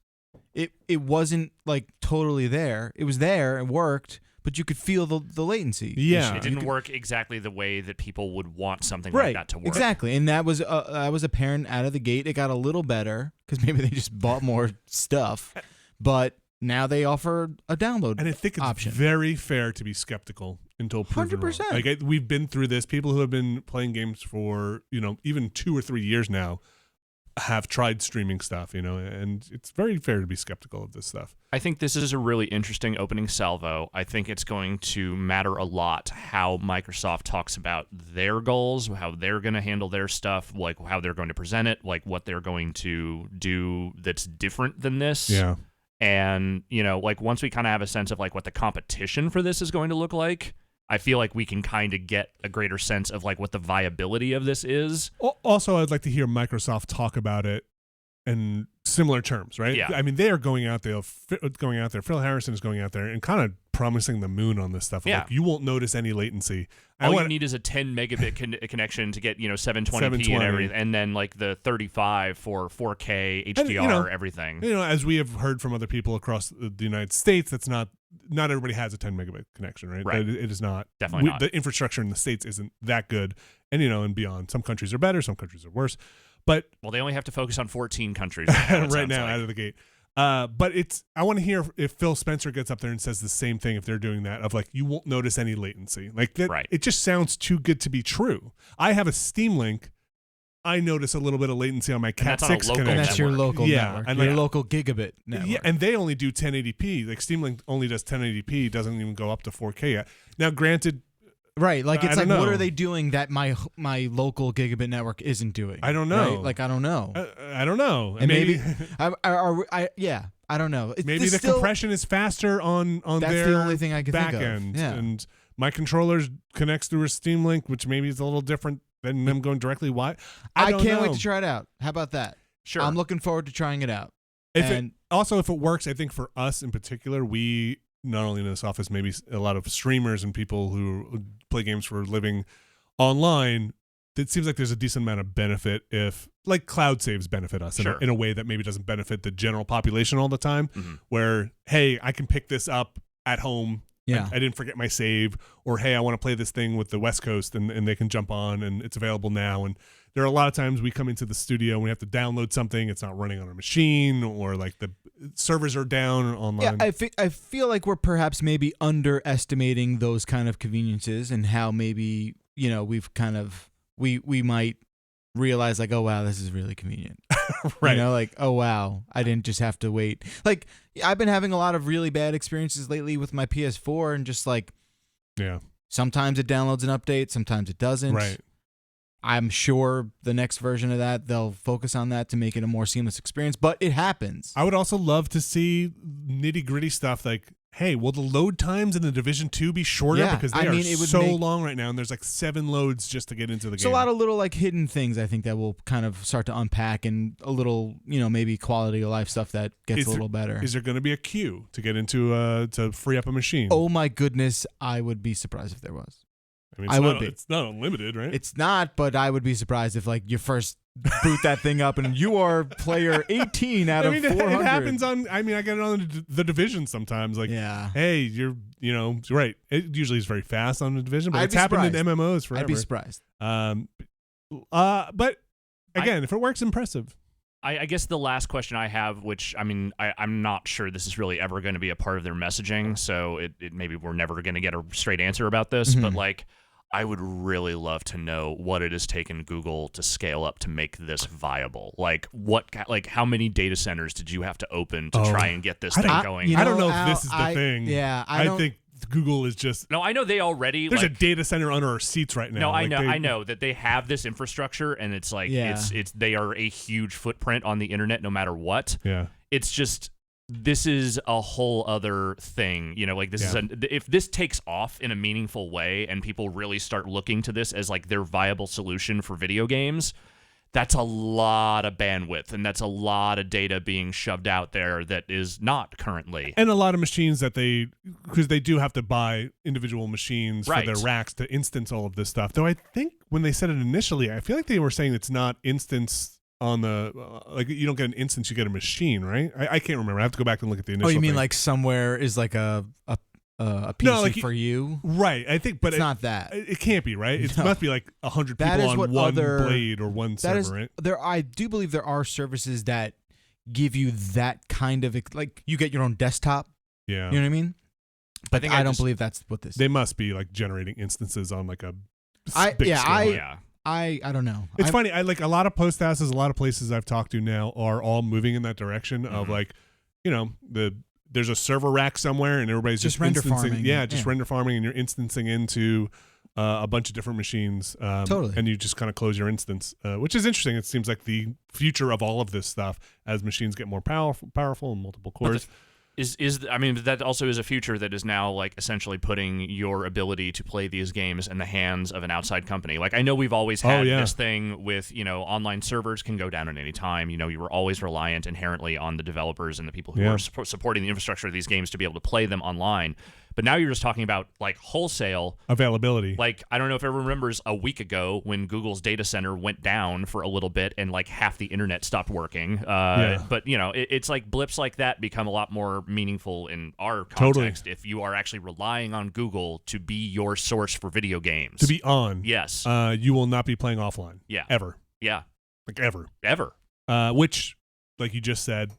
It wasn't like totally there. It was there. It worked, but you could feel the latency. Yeah, it didn't work exactly the way that people would want something like that to work. Exactly, and that was apparent out of the gate. It got a little better because maybe they just bought more stuff, but. Now they offer a download and I think it's option. Very fair to be skeptical until proven 100%. Wrong. Like we've been through this. People who have been playing games for even 2 or 3 years now have tried streaming stuff. And it's very fair to be skeptical of this stuff. I think this is a really interesting opening salvo. I think it's going to matter a lot how Microsoft talks about their goals, how they're going to handle their stuff, like how they're going to present it, like what they're going to do that's different than this. Yeah. And, like once we kind of have a sense of like what the competition for this is going to look like, I feel like we can kind of get a greater sense of like what the viability of this is. Also, I'd like to hear Microsoft talk about it in similar terms, right? Yeah. I mean, they are going out there. Phil Harrison is going out there and kind of promising the moon on this stuff. Yeah. Like, you won't notice any latency. All you need is a 10 megabit connection to get 720p and everything, and then like the 35 for 4K HDR, and, everything. As we have heard from other people across the United States, that's not not everybody has a 10 megabit connection, right? Right. It is not. Definitely not. The infrastructure in the States isn't that good. And, and beyond. Some countries are better, some countries are worse. But well, they only have to focus on 14 countries right now out of the gate. But I want to hear if Phil Spencer gets up there and says the same thing if they're doing that, of like, you won't notice any latency. Like that, right. It just sounds too good to be true. I have a Steam Link. I notice a little bit of latency on my Cat 6 connection. And that's your local network. And your local gigabit network. Yeah, and they only do 1080p. Like Steam Link only does 1080p, doesn't even go up to 4K yet. Now, granted, right, like it's like, what are they doing that my local gigabit network isn't doing? I don't know. Right? Like I don't know. I don't know. And maybe I don't know. Maybe the compression is faster on that's their the only thing I can back think of. end. Yeah. And my controller connects through a Steam Link, which maybe is a little different than them going directly. Why? I can't know. wait to try it out. How about that? Sure. I'm looking forward to trying it out. If it works, I think for us in particular, we not only in this office, maybe a lot of streamers and people who play games for a living online, it seems like there's a decent amount of benefit if, like, cloud saves benefit us in a way that maybe doesn't benefit the general population all the time, where, hey, I can pick this up at home. Yeah. I didn't forget my save, or hey, I want to play this thing with the West Coast, and they can jump on, and it's available now. And there are a lot of times we come into the studio and we have to download something, it's not running on our machine, or like the servers are down online. Yeah, I feel like we're perhaps maybe underestimating those kind of conveniences, and how maybe we've kind of we might realize like, oh wow, this is really convenient. Right. Like, oh wow, I didn't just have to wait. Like, I've been having a lot of really bad experiences lately with my PS4, and just like, sometimes it downloads an update, sometimes it doesn't. Right. I'm sure the next version of that, they'll focus on that to make it a more seamless experience, but it happens. I would also love to see nitty-gritty stuff like, hey, will the load times in the Division 2 be shorter? Yeah, Because they are so long right now, and there's like 7 loads just to get into the game. It's a lot of little like hidden things, I think, that will kind of start to unpack, and a little, maybe quality of life stuff that gets a little better. Is there going to be a queue to get into to free up a machine? Oh my goodness, I would be surprised if there was. I mean, would be. It's not unlimited, right? It's not, but I would be surprised if like you first boot that thing up and you are player 18 out of 400. It happens on. I mean, I get it on the Division sometimes. Like, hey, you're right. It usually is very fast on the Division, but it's happened in MMOs forever. I'd be surprised. But again, if it works, impressive. I guess the last question I have, which I mean, I'm not sure this is really ever going to be a part of their messaging, so it maybe we're never going to get a straight answer about this, but like, I would really love to know what it has taken Google to scale up to make this viable. Like, how many data centers did you have to open to try and get this thing going? I don't know if this is the thing. Yeah, I think Google is just. No, I know they already. There's a data center under our seats right now. No, I know that they have this infrastructure, and it's like it's they are a huge footprint on the internet, no matter what. Yeah, it's just. This is a whole other thing, like this is if this takes off in a meaningful way and people really start looking to this as like their viable solution for video games, that's a lot of bandwidth and that's a lot of data being shoved out there that is not currently. And a lot of machines that because they do have to buy individual machines for their racks to instance all of this stuff. Though I think when they said it initially, I feel like they were saying it's not instance on the like you don't get an instance, you get a machine, right? I can't remember. I have to go back and look at the initial. Oh, you mean thing. like somewhere is like a PC for you? Right. I think, but it's not that. It can't be, right? It must be like 100 people on one blade or one server, right? I do believe there are services that give you that kind of like you get your own desktop. Yeah. You know what I mean? But I don't believe that's what this. They must be like generating instances on like a big scale. I don't know. It's funny. I like a lot of post houses, a lot of places I've talked to now are all moving in that direction of like, there's a server rack somewhere and everybody's just render instancing. farming. Yeah, just render farming, and you're instancing into a bunch of different machines. Totally. And you just kind of close your instance, which is interesting. It seems like the future of all of this stuff as machines get more powerful and multiple cores. I mean, that also is a future that is now like essentially putting your ability to play these games in the hands of an outside company. Like, I know we've always had this thing with, online servers can go down at any time. You were always reliant inherently on the developers and the people who are supporting the infrastructure of these games to be able to play them online. But now you're just talking about like wholesale availability. Like, I don't know if everyone remembers a week ago when Google's data center went down for a little bit and like half the internet stopped working. But it's like blips like that become a lot more meaningful in our context if you are actually relying on Google to be your source for video games. To be on. Yes. You will not be playing offline. Yeah. Ever. Yeah. Like ever. Ever. Which, like you just said,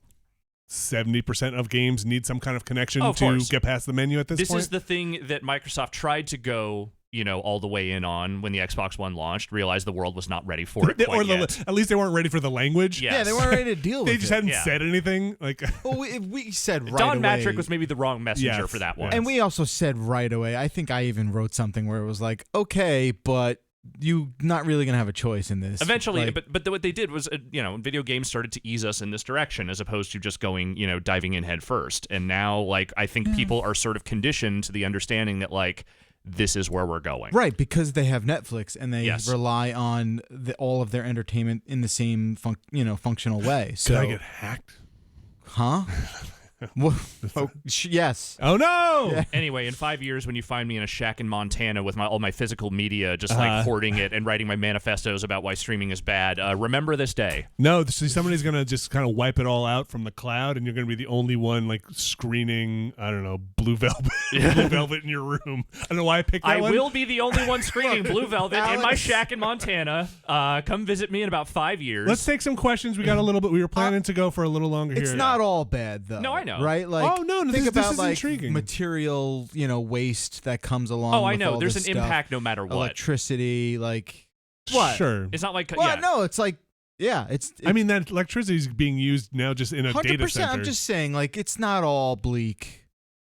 70% of games need some kind of connection to get past the menu at this point. This is the thing that Microsoft tried to go, all the way in on when the Xbox One launched, realized the world was not ready for it quite yet. At least they weren't ready for the language. Yes. Yeah, they weren't ready to deal with it. They just hadn't said anything. Like, well, we said right Don away. Matrick was maybe the wrong messenger for that one. And we also said right away, I think I even wrote something where it was like, okay, but you're not really going to have a choice in this. Eventually, but what they did was, video games started to ease us in this direction as opposed to just going, diving in head first. And now, like, I think people are sort of conditioned to the understanding that, like, this is where we're going. Right, because they have Netflix and they rely on all of their entertainment in the same functional way. So, could I get hacked? Huh? Yes. Oh no! Yeah. Anyway, in 5 years, when you find me in a shack in Montana with all my physical media, just like hoarding it and writing my manifestos about why streaming is bad, remember this day. No, somebody's gonna just kind of wipe it all out from the cloud, and you're gonna be the only one like screening. I don't know, Blue Velvet, Blue Velvet in your room. I don't know why I picked that one. I will be the only one screening Blue Velvet in my shack in Montana. Come visit me in about 5 years. Let's take some questions. We got a little bit. We were planning to go for a little longer here. It's not all bad though. No, I know. Right? Like, oh no, think about this is like intriguing. Material, waste that comes along. Oh, I with know. all There's this an stuff. impact no matter what. Electricity, like what? Sure. It's not like no, it's like it's. I mean, that electricity is being used now just in a 100%, data center. I'm just saying, like, it's not all bleak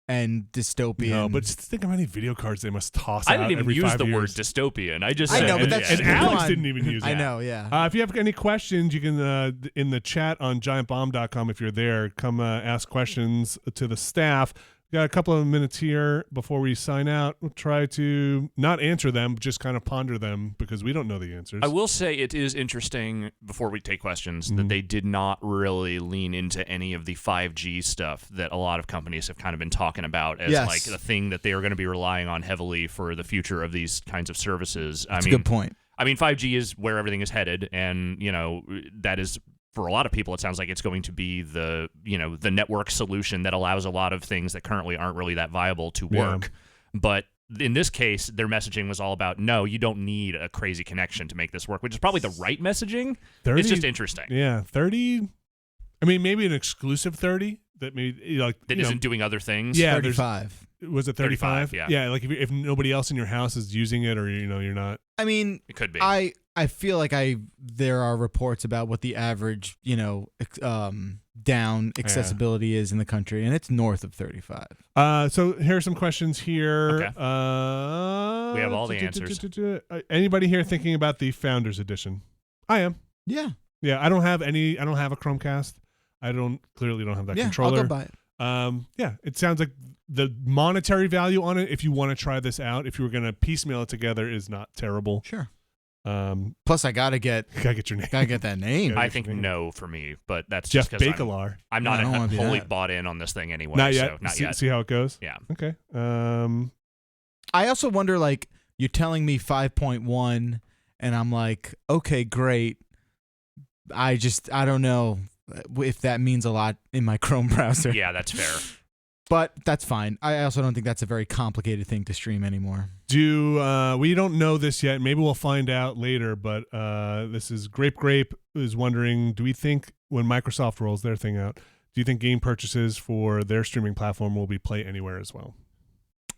and dystopian. No, but just think how many video cards they must toss out. I didn't even every use 5 the years. word dystopian. I just I said, know, but that's and Alex didn't even use it. I know, yeah. If you have any questions, you can in the chat on giantbomb.com. If you're there, come ask questions to the staff. We got a couple of minutes here before we sign out. We'll try to not answer them, but just kind of ponder them because we don't know the answers. I will say it is interesting, before we take questions, that they did not really lean into any of the 5G stuff that a lot of companies have kind of been talking about as like the thing that they are going to be relying on heavily for the future of these kinds of services. That's a good point. I mean, 5G is where everything is headed, and that is, for a lot of people, it sounds like it's going to be the network solution that allows a lot of things that currently aren't really that viable to work. But in this case, their messaging was all about, no, you don't need a crazy connection to make this work, which is probably the right messaging. 30, it's just interesting. Yeah, 30. I mean, maybe an exclusive 30 that maybe like that isn't doing other things. Yeah, 35. Was it 35? Yeah. Like if nobody else in your house is using it, or you're not. I mean, it could be. I feel like there are reports about what the average down accessibility is in the country, and it's north of 35. So here are some questions here. Okay. We have all the answers. Anybody here thinking about the Founders Edition? I am. Yeah. Yeah. I don't have a Chromecast. I clearly don't have that controller. I'll go buy it. Yeah. It sounds like the monetary value on it, if you want to try this out, if you were going to piecemeal it together, is not terrible. Sure. Plus, I gotta get your name. Gotta get that name. I think no for me, but that's Jeff just because Bakalar. I'm not wholly bought in on this thing anyway. Not yet. So not see, yet. See how it goes. Yeah. Okay. I also wonder, like, you're telling me 5.1, and I'm like, okay, great. I don't know if that means a lot in my Chrome browser. Yeah, that's fair. But that's fine. I also don't think that's a very complicated thing to stream anymore. We don't know this yet. Maybe we'll find out later. But this is Grape is wondering, do we think when Microsoft rolls their thing out, do you think game purchases for their streaming platform will be Play Anywhere as well?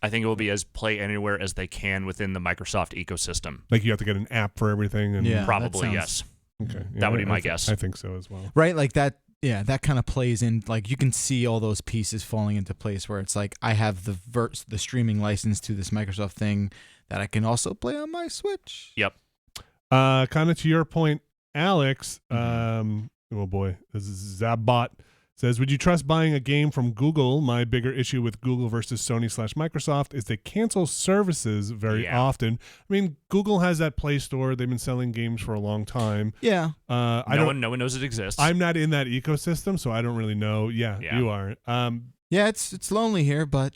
I think it will be as Play Anywhere as they can within the Microsoft ecosystem. Like you have to get an app for everything? And Probably, yes. Okay. That would be my guess. I think so as well. Right? Like that. Yeah, that kind of plays in. Like you can see all those pieces falling into place where it's like I have the streaming license to this Microsoft thing that I can also play on my Switch. Yep. Kind of to your point, Alex. Oh boy, this is Zabbot says, would you trust buying a game from Google? My bigger issue with Google versus Sony/Microsoft is they cancel services very often. I mean, Google has that Play Store. They've been selling games for a long time. Yeah. No one knows it exists. I'm not in that ecosystem, so I don't really know. Yeah. You are. Yeah, it's lonely here, but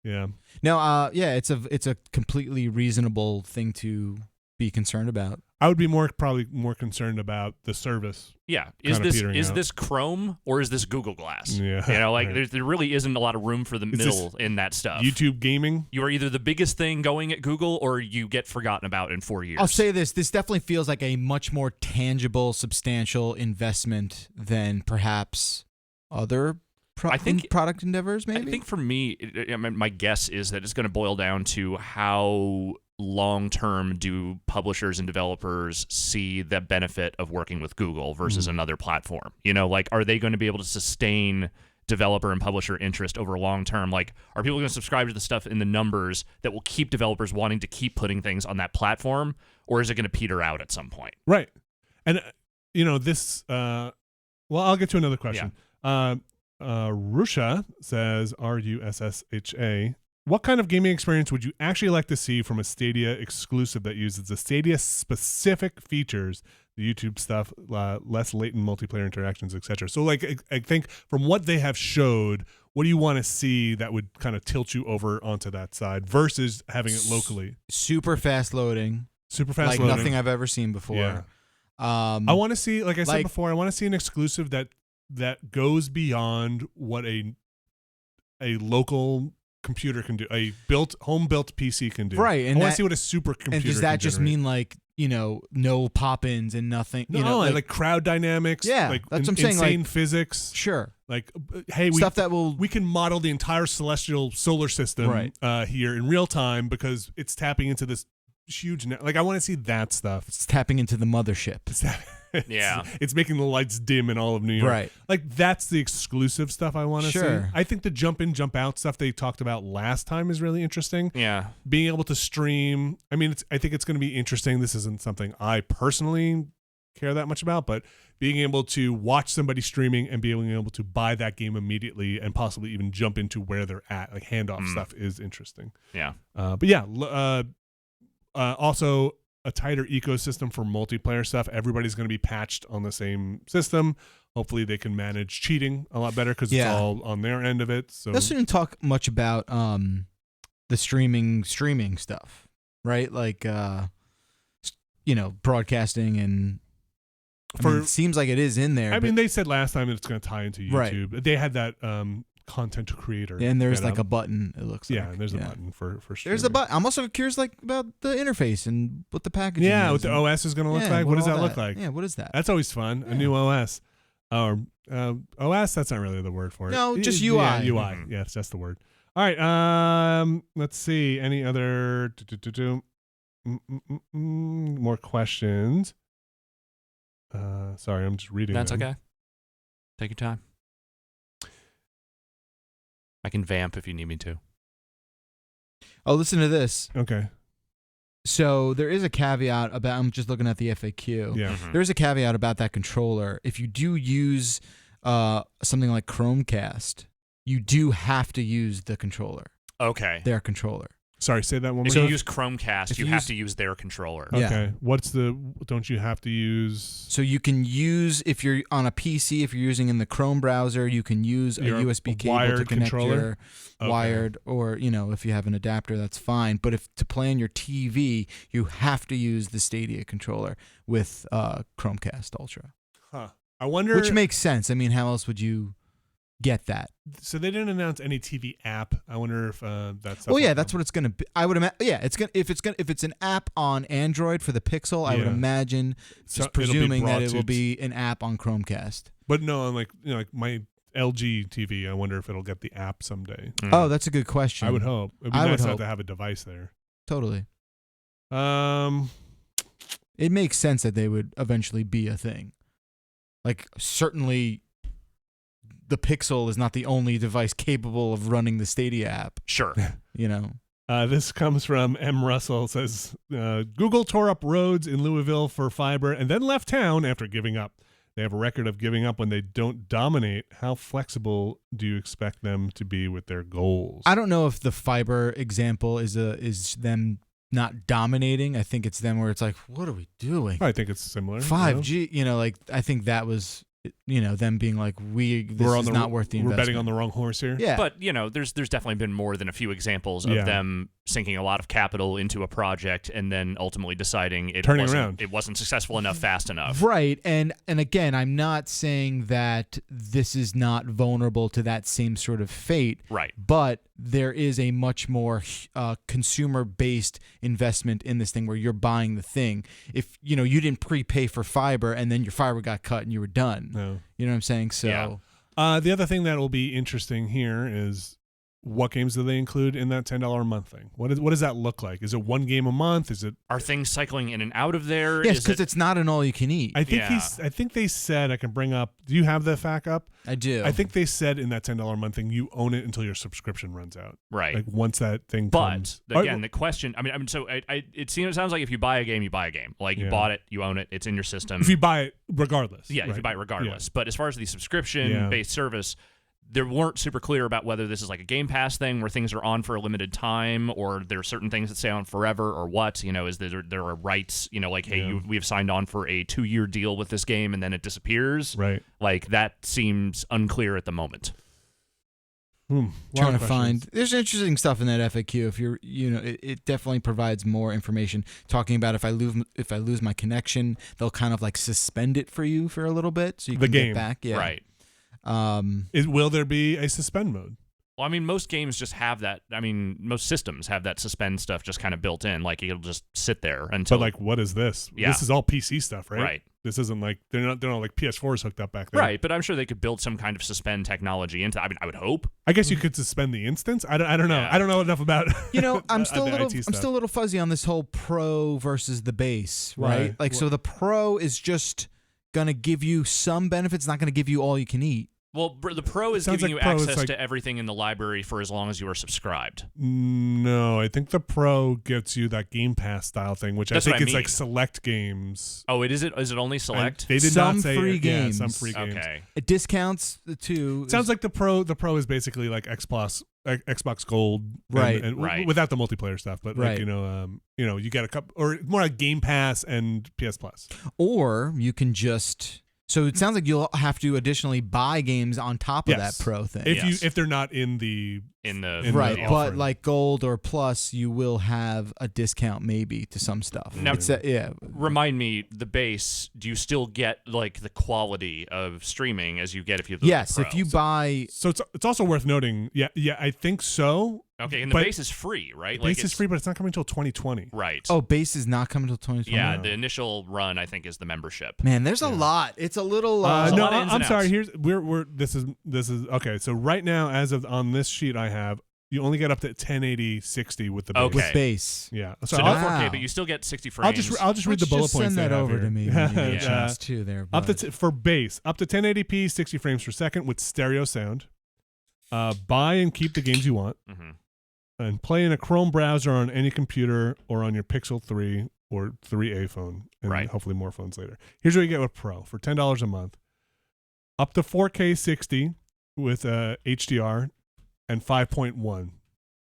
Yeah. No, it's a completely reasonable thing to be concerned about. I would be probably more concerned about the service. Yeah, is this Chrome or is this Google Glass? Yeah, you know, like there really isn't a lot of room for the middle in that stuff. YouTube gaming. You are either the biggest thing going at Google or you get forgotten about in 4 years. I'll say this definitely feels like a much more tangible, substantial investment than perhaps other product endeavors. Maybe I think for me, my guess is that it's going to boil down to how long-term do publishers and developers see the benefit of working with Google versus another platform? You know, like, are they going to be able to sustain developer and publisher interest over long-term? Like, are people going to subscribe to the stuff in the numbers that will keep developers wanting to keep putting things on that platform, or is it going to peter out at some point? Right. And, this, well, I'll get to another question. Yeah. Rusha says, Russha, what kind of gaming experience would you actually like to see from a Stadia exclusive that uses the Stadia-specific features, the YouTube stuff, less latent multiplayer interactions, etc.? So, like, I think from what they have showed, what do you want to see that would kind of tilt you over onto that side versus having it locally? Super fast loading. Like nothing I've ever seen before. Yeah. I want to see, like I said before, I want to see an exclusive that goes beyond what a local computer can do, a home built PC can do. Right, and I want to see what a supercomputer. And does that just mean like no pop-ins and nothing? No, like crowd dynamics. Yeah, like that's what I'm saying. Insane like, physics. Sure. Like, hey, we can model the entire celestial solar system here in real time because it's tapping into this huge like, I want to see that stuff. It's tapping into the mothership. It's making the lights dim in all of New York. Right. Like, that's the exclusive stuff I want to see. I think the jump in, jump out stuff they talked about last time is really interesting. Yeah. Being able to stream. I mean, I think it's going to be interesting. This isn't something I personally care that much about, but being able to watch somebody streaming and being able to buy that game immediately and possibly even jump into where they're at, like handoff stuff, is interesting. Yeah. But yeah, also a tighter ecosystem for multiplayer stuff. Everybody's going to be patched on the same system. Hopefully they can manage cheating a lot better because it's all on their end of it. So let's didn't talk much about the streaming stuff, right? Like broadcasting and it seems like it is in there. I mean, they said last time that it's going to tie into YouTube. Right. They had that content creator. And there's like a button, it looks like. Yeah, and there's a button for streaming. There's a button. I'm also curious about the interface and what the packaging is. Yeah, what the OS is going to look like. What does that look like? Yeah, what is that? That's always fun. A new OS. OS, that's not really the word for it. No, just UI. Yeah, UI. Mm-hmm. Yeah, it's just the word. All right. Let's see. Any other more questions? Sorry, I'm just reading. That's them. okay. Take your time. I can vamp if you need me to. Oh, listen to this. Okay. So there is a caveat about, I'm just looking at the FAQ. Yeah. Mm-hmm. There's a caveat about that controller. If you do use something like Chromecast, you do have to use the controller. Okay. Their controller. Sorry, say that one more time. If you use Chromecast, you have use, to use their controller. Okay. Don't you have to use? So you can use, if you're on a PC, if you're using in the Chrome browser, you can use a USB cable to connect your wired, or, if you have an adapter, that's fine. But if to play on your TV, you have to use the Stadia controller with Chromecast Ultra. Huh. I wonder. Which makes sense. I mean, how else would you get that? So they didn't announce any TV app. I wonder if that's. Oh yeah, that's what it's going to be. I would imagine. Yeah, it's going. If it's an app on Android for the Pixel, I would imagine, just presuming that it will be an app on Chromecast. But no, like my LG TV, I wonder if it'll get the app someday. Oh, that's a good question. I would hope. It'd be nice to have a device there. Totally. It makes sense that they would eventually be a thing. Like, certainly the Pixel is not the only device capable of running the Stadia app. Sure. This comes from M. Russell. Says, Google tore up roads in Louisville for fiber and then left town after giving up. They have a record of giving up when they don't dominate. How flexible do you expect them to be with their goals? I don't know if the fiber example is them not dominating. I think it's them where it's like, what are we doing? I think it's similar. 5G, like, I think that was them being like, this is not worth the investment. We're betting on the wrong horse here. Yeah. But, there's definitely been more than a few examples of them sinking a lot of capital into a project and then ultimately deciding it wasn't successful enough fast enough. Right. And again, I'm not saying that this is not vulnerable to that same sort of fate. Right. But there is a much more consumer-based investment in this thing where you're buying the thing. If, you didn't prepay for fiber and then your fiber got cut and you were done. No. You know what I'm saying? So the other thing that will be interesting here is what games do they include in that $10 a month thing? What does that look like? Is it one game a month? Are things cycling in and out of there? Yes, because it's not an all you can eat. I think they said, I can bring up. Do you have the FAQ up? I do. I think they said in that $10 a month thing, you own it until your subscription runs out. Right. Like once that thing comes. But again, the question. It sounds like if you buy a game, you buy a game. Like you bought it, you own it. It's in your system. If you buy it regardless. Yeah. Right. If you buy it regardless. But as far as the subscription-based service, they weren't super clear about whether this is like a Game Pass thing where things are on for a limited time, or there are certain things that stay on forever, or what. Is there are rights? We have signed on for a 2-year deal with this game, and then it disappears. Right. Like that seems unclear at the moment. Trying to find. There's interesting stuff in that FAQ. If you're, it definitely provides more information. Talking about if I lose my connection, they'll kind of like suspend it for you for a little bit, so you can get back. Yeah. Right. Will there be a suspend mode? Well, most games just have that. Most systems have that suspend stuff just kind of built in. Like it'll just sit there until. But what is this? Yeah. This is all PC stuff, right? Right. This isn't like they're not like PS4s hooked up back there. Right, but I'm sure they could build some kind of suspend technology into. I would hope. I guess you could suspend the instance. I don't know. Yeah. I don't know enough about. I'm still a little fuzzy on this whole pro versus the base, right? So the pro is just gonna give you some benefits, not gonna give you all you can eat. Well, the Pro is giving you access to everything in the library for as long as you are subscribed. No, I think the Pro gets you that Game Pass style thing, which That's I think is like select games. Oh, is it only select? They did some not say free games. Yeah, some free games. Okay. It discounts the two. Sounds like the Pro is basically like Xbox Gold, right? And without the multiplayer stuff, but like you get a couple, or more like Game Pass and PS Plus, or you can just. So it sounds like you'll have to additionally buy games on top of that Pro thing. If they're not in the right, but like Gold or Plus, you will have a discount maybe to some stuff. Now, remind me, the base. Do you still get like the quality of streaming as you get if you? Yes, the Pro? if you buy. So it's also worth noting. Yeah, I think so. Okay, and the base is free, right? Base is free, but it's not coming until 2020. Right. Oh, base is not coming until 2020. Yeah, the initial run I think is the membership. Man, there's a lot. It's a little. No, I'm sorry. Here's this is okay. So right now, as of on this sheet I have, you only get up to 1080 60 with the base. Okay. With base. Yeah. So no 4K, but you still get 60 frames. I'll just read the bullet points. Send that over here. to me. Yeah. Too there. Up to for base, up to 1080p, 60 frames per second with stereo sound. Buy and keep the games you want. Mm-hmm. And play in a Chrome browser on any computer or on your Pixel 3 or 3A phone, and hopefully more phones later. Here's what you get with Pro for $10 a month. Up to 4K 60 with HDR and 5.1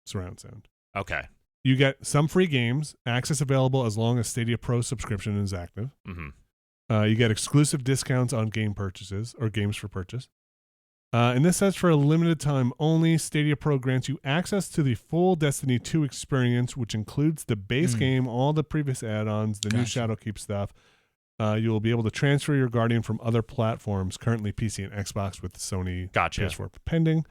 surround sound. Okay. You get some free games, access available as long as Stadia Pro subscription is active. Mm-hmm. You get exclusive discounts on game purchases or games for purchase. And this says for a limited time only, Stadia Pro grants you access to the full Destiny 2 experience, which includes the base game, all the previous add-ons, the new Shadowkeep stuff. You will be able to transfer your Guardian from other platforms, currently PC and Xbox with Sony PS4 pending.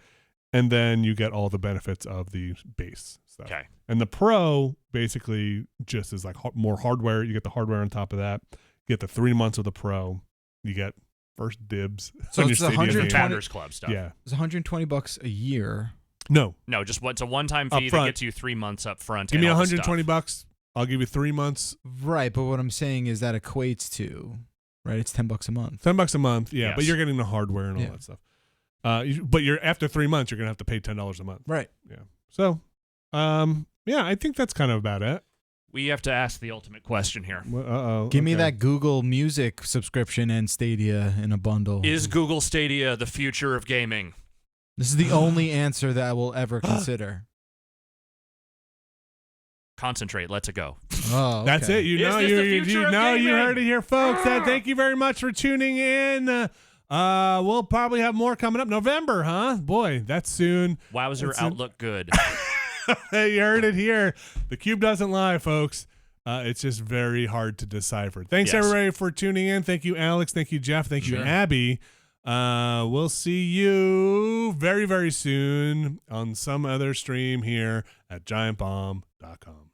And then you get all the benefits of the base stuff. Okay. And the Pro basically just is like more hardware. You get the hardware on top of that. You get the 3 months of the Pro. You get first dibs. So on it's your Stadia Founders Club stuff. Yeah. It's $120 a year. No, just it's a one-time fee that gets you 3 months up front. Give me $120. I'll give you 3 months. Right, but what I'm saying is that equates to, right? It's $10 a month. $10 a month, yeah. Yes. But you're getting the hardware and all that stuff. But you're after 3 months, you're gonna have to pay $10 a month. Right. Yeah. So, yeah, I think that's kind of about it. We have to ask the ultimate question here. Give me that Google Music subscription and Stadia in a bundle. Is Google Stadia the future of gaming? This is the only answer that I will ever consider. Concentrate. Let's go. Oh, okay. That's it. You heard it here, folks. Thank you very much for tuning in. We'll probably have more coming up. November, huh? Boy, that's soon. Wowzer outlook good. You heard it here. The Cube doesn't lie, folks. It's just very hard to decipher. Thanks, everybody, for tuning in. Thank you, Alex. Thank you, Jeff. Thank you, Abby. We'll see you very, very soon on some other stream here at giantbomb.com.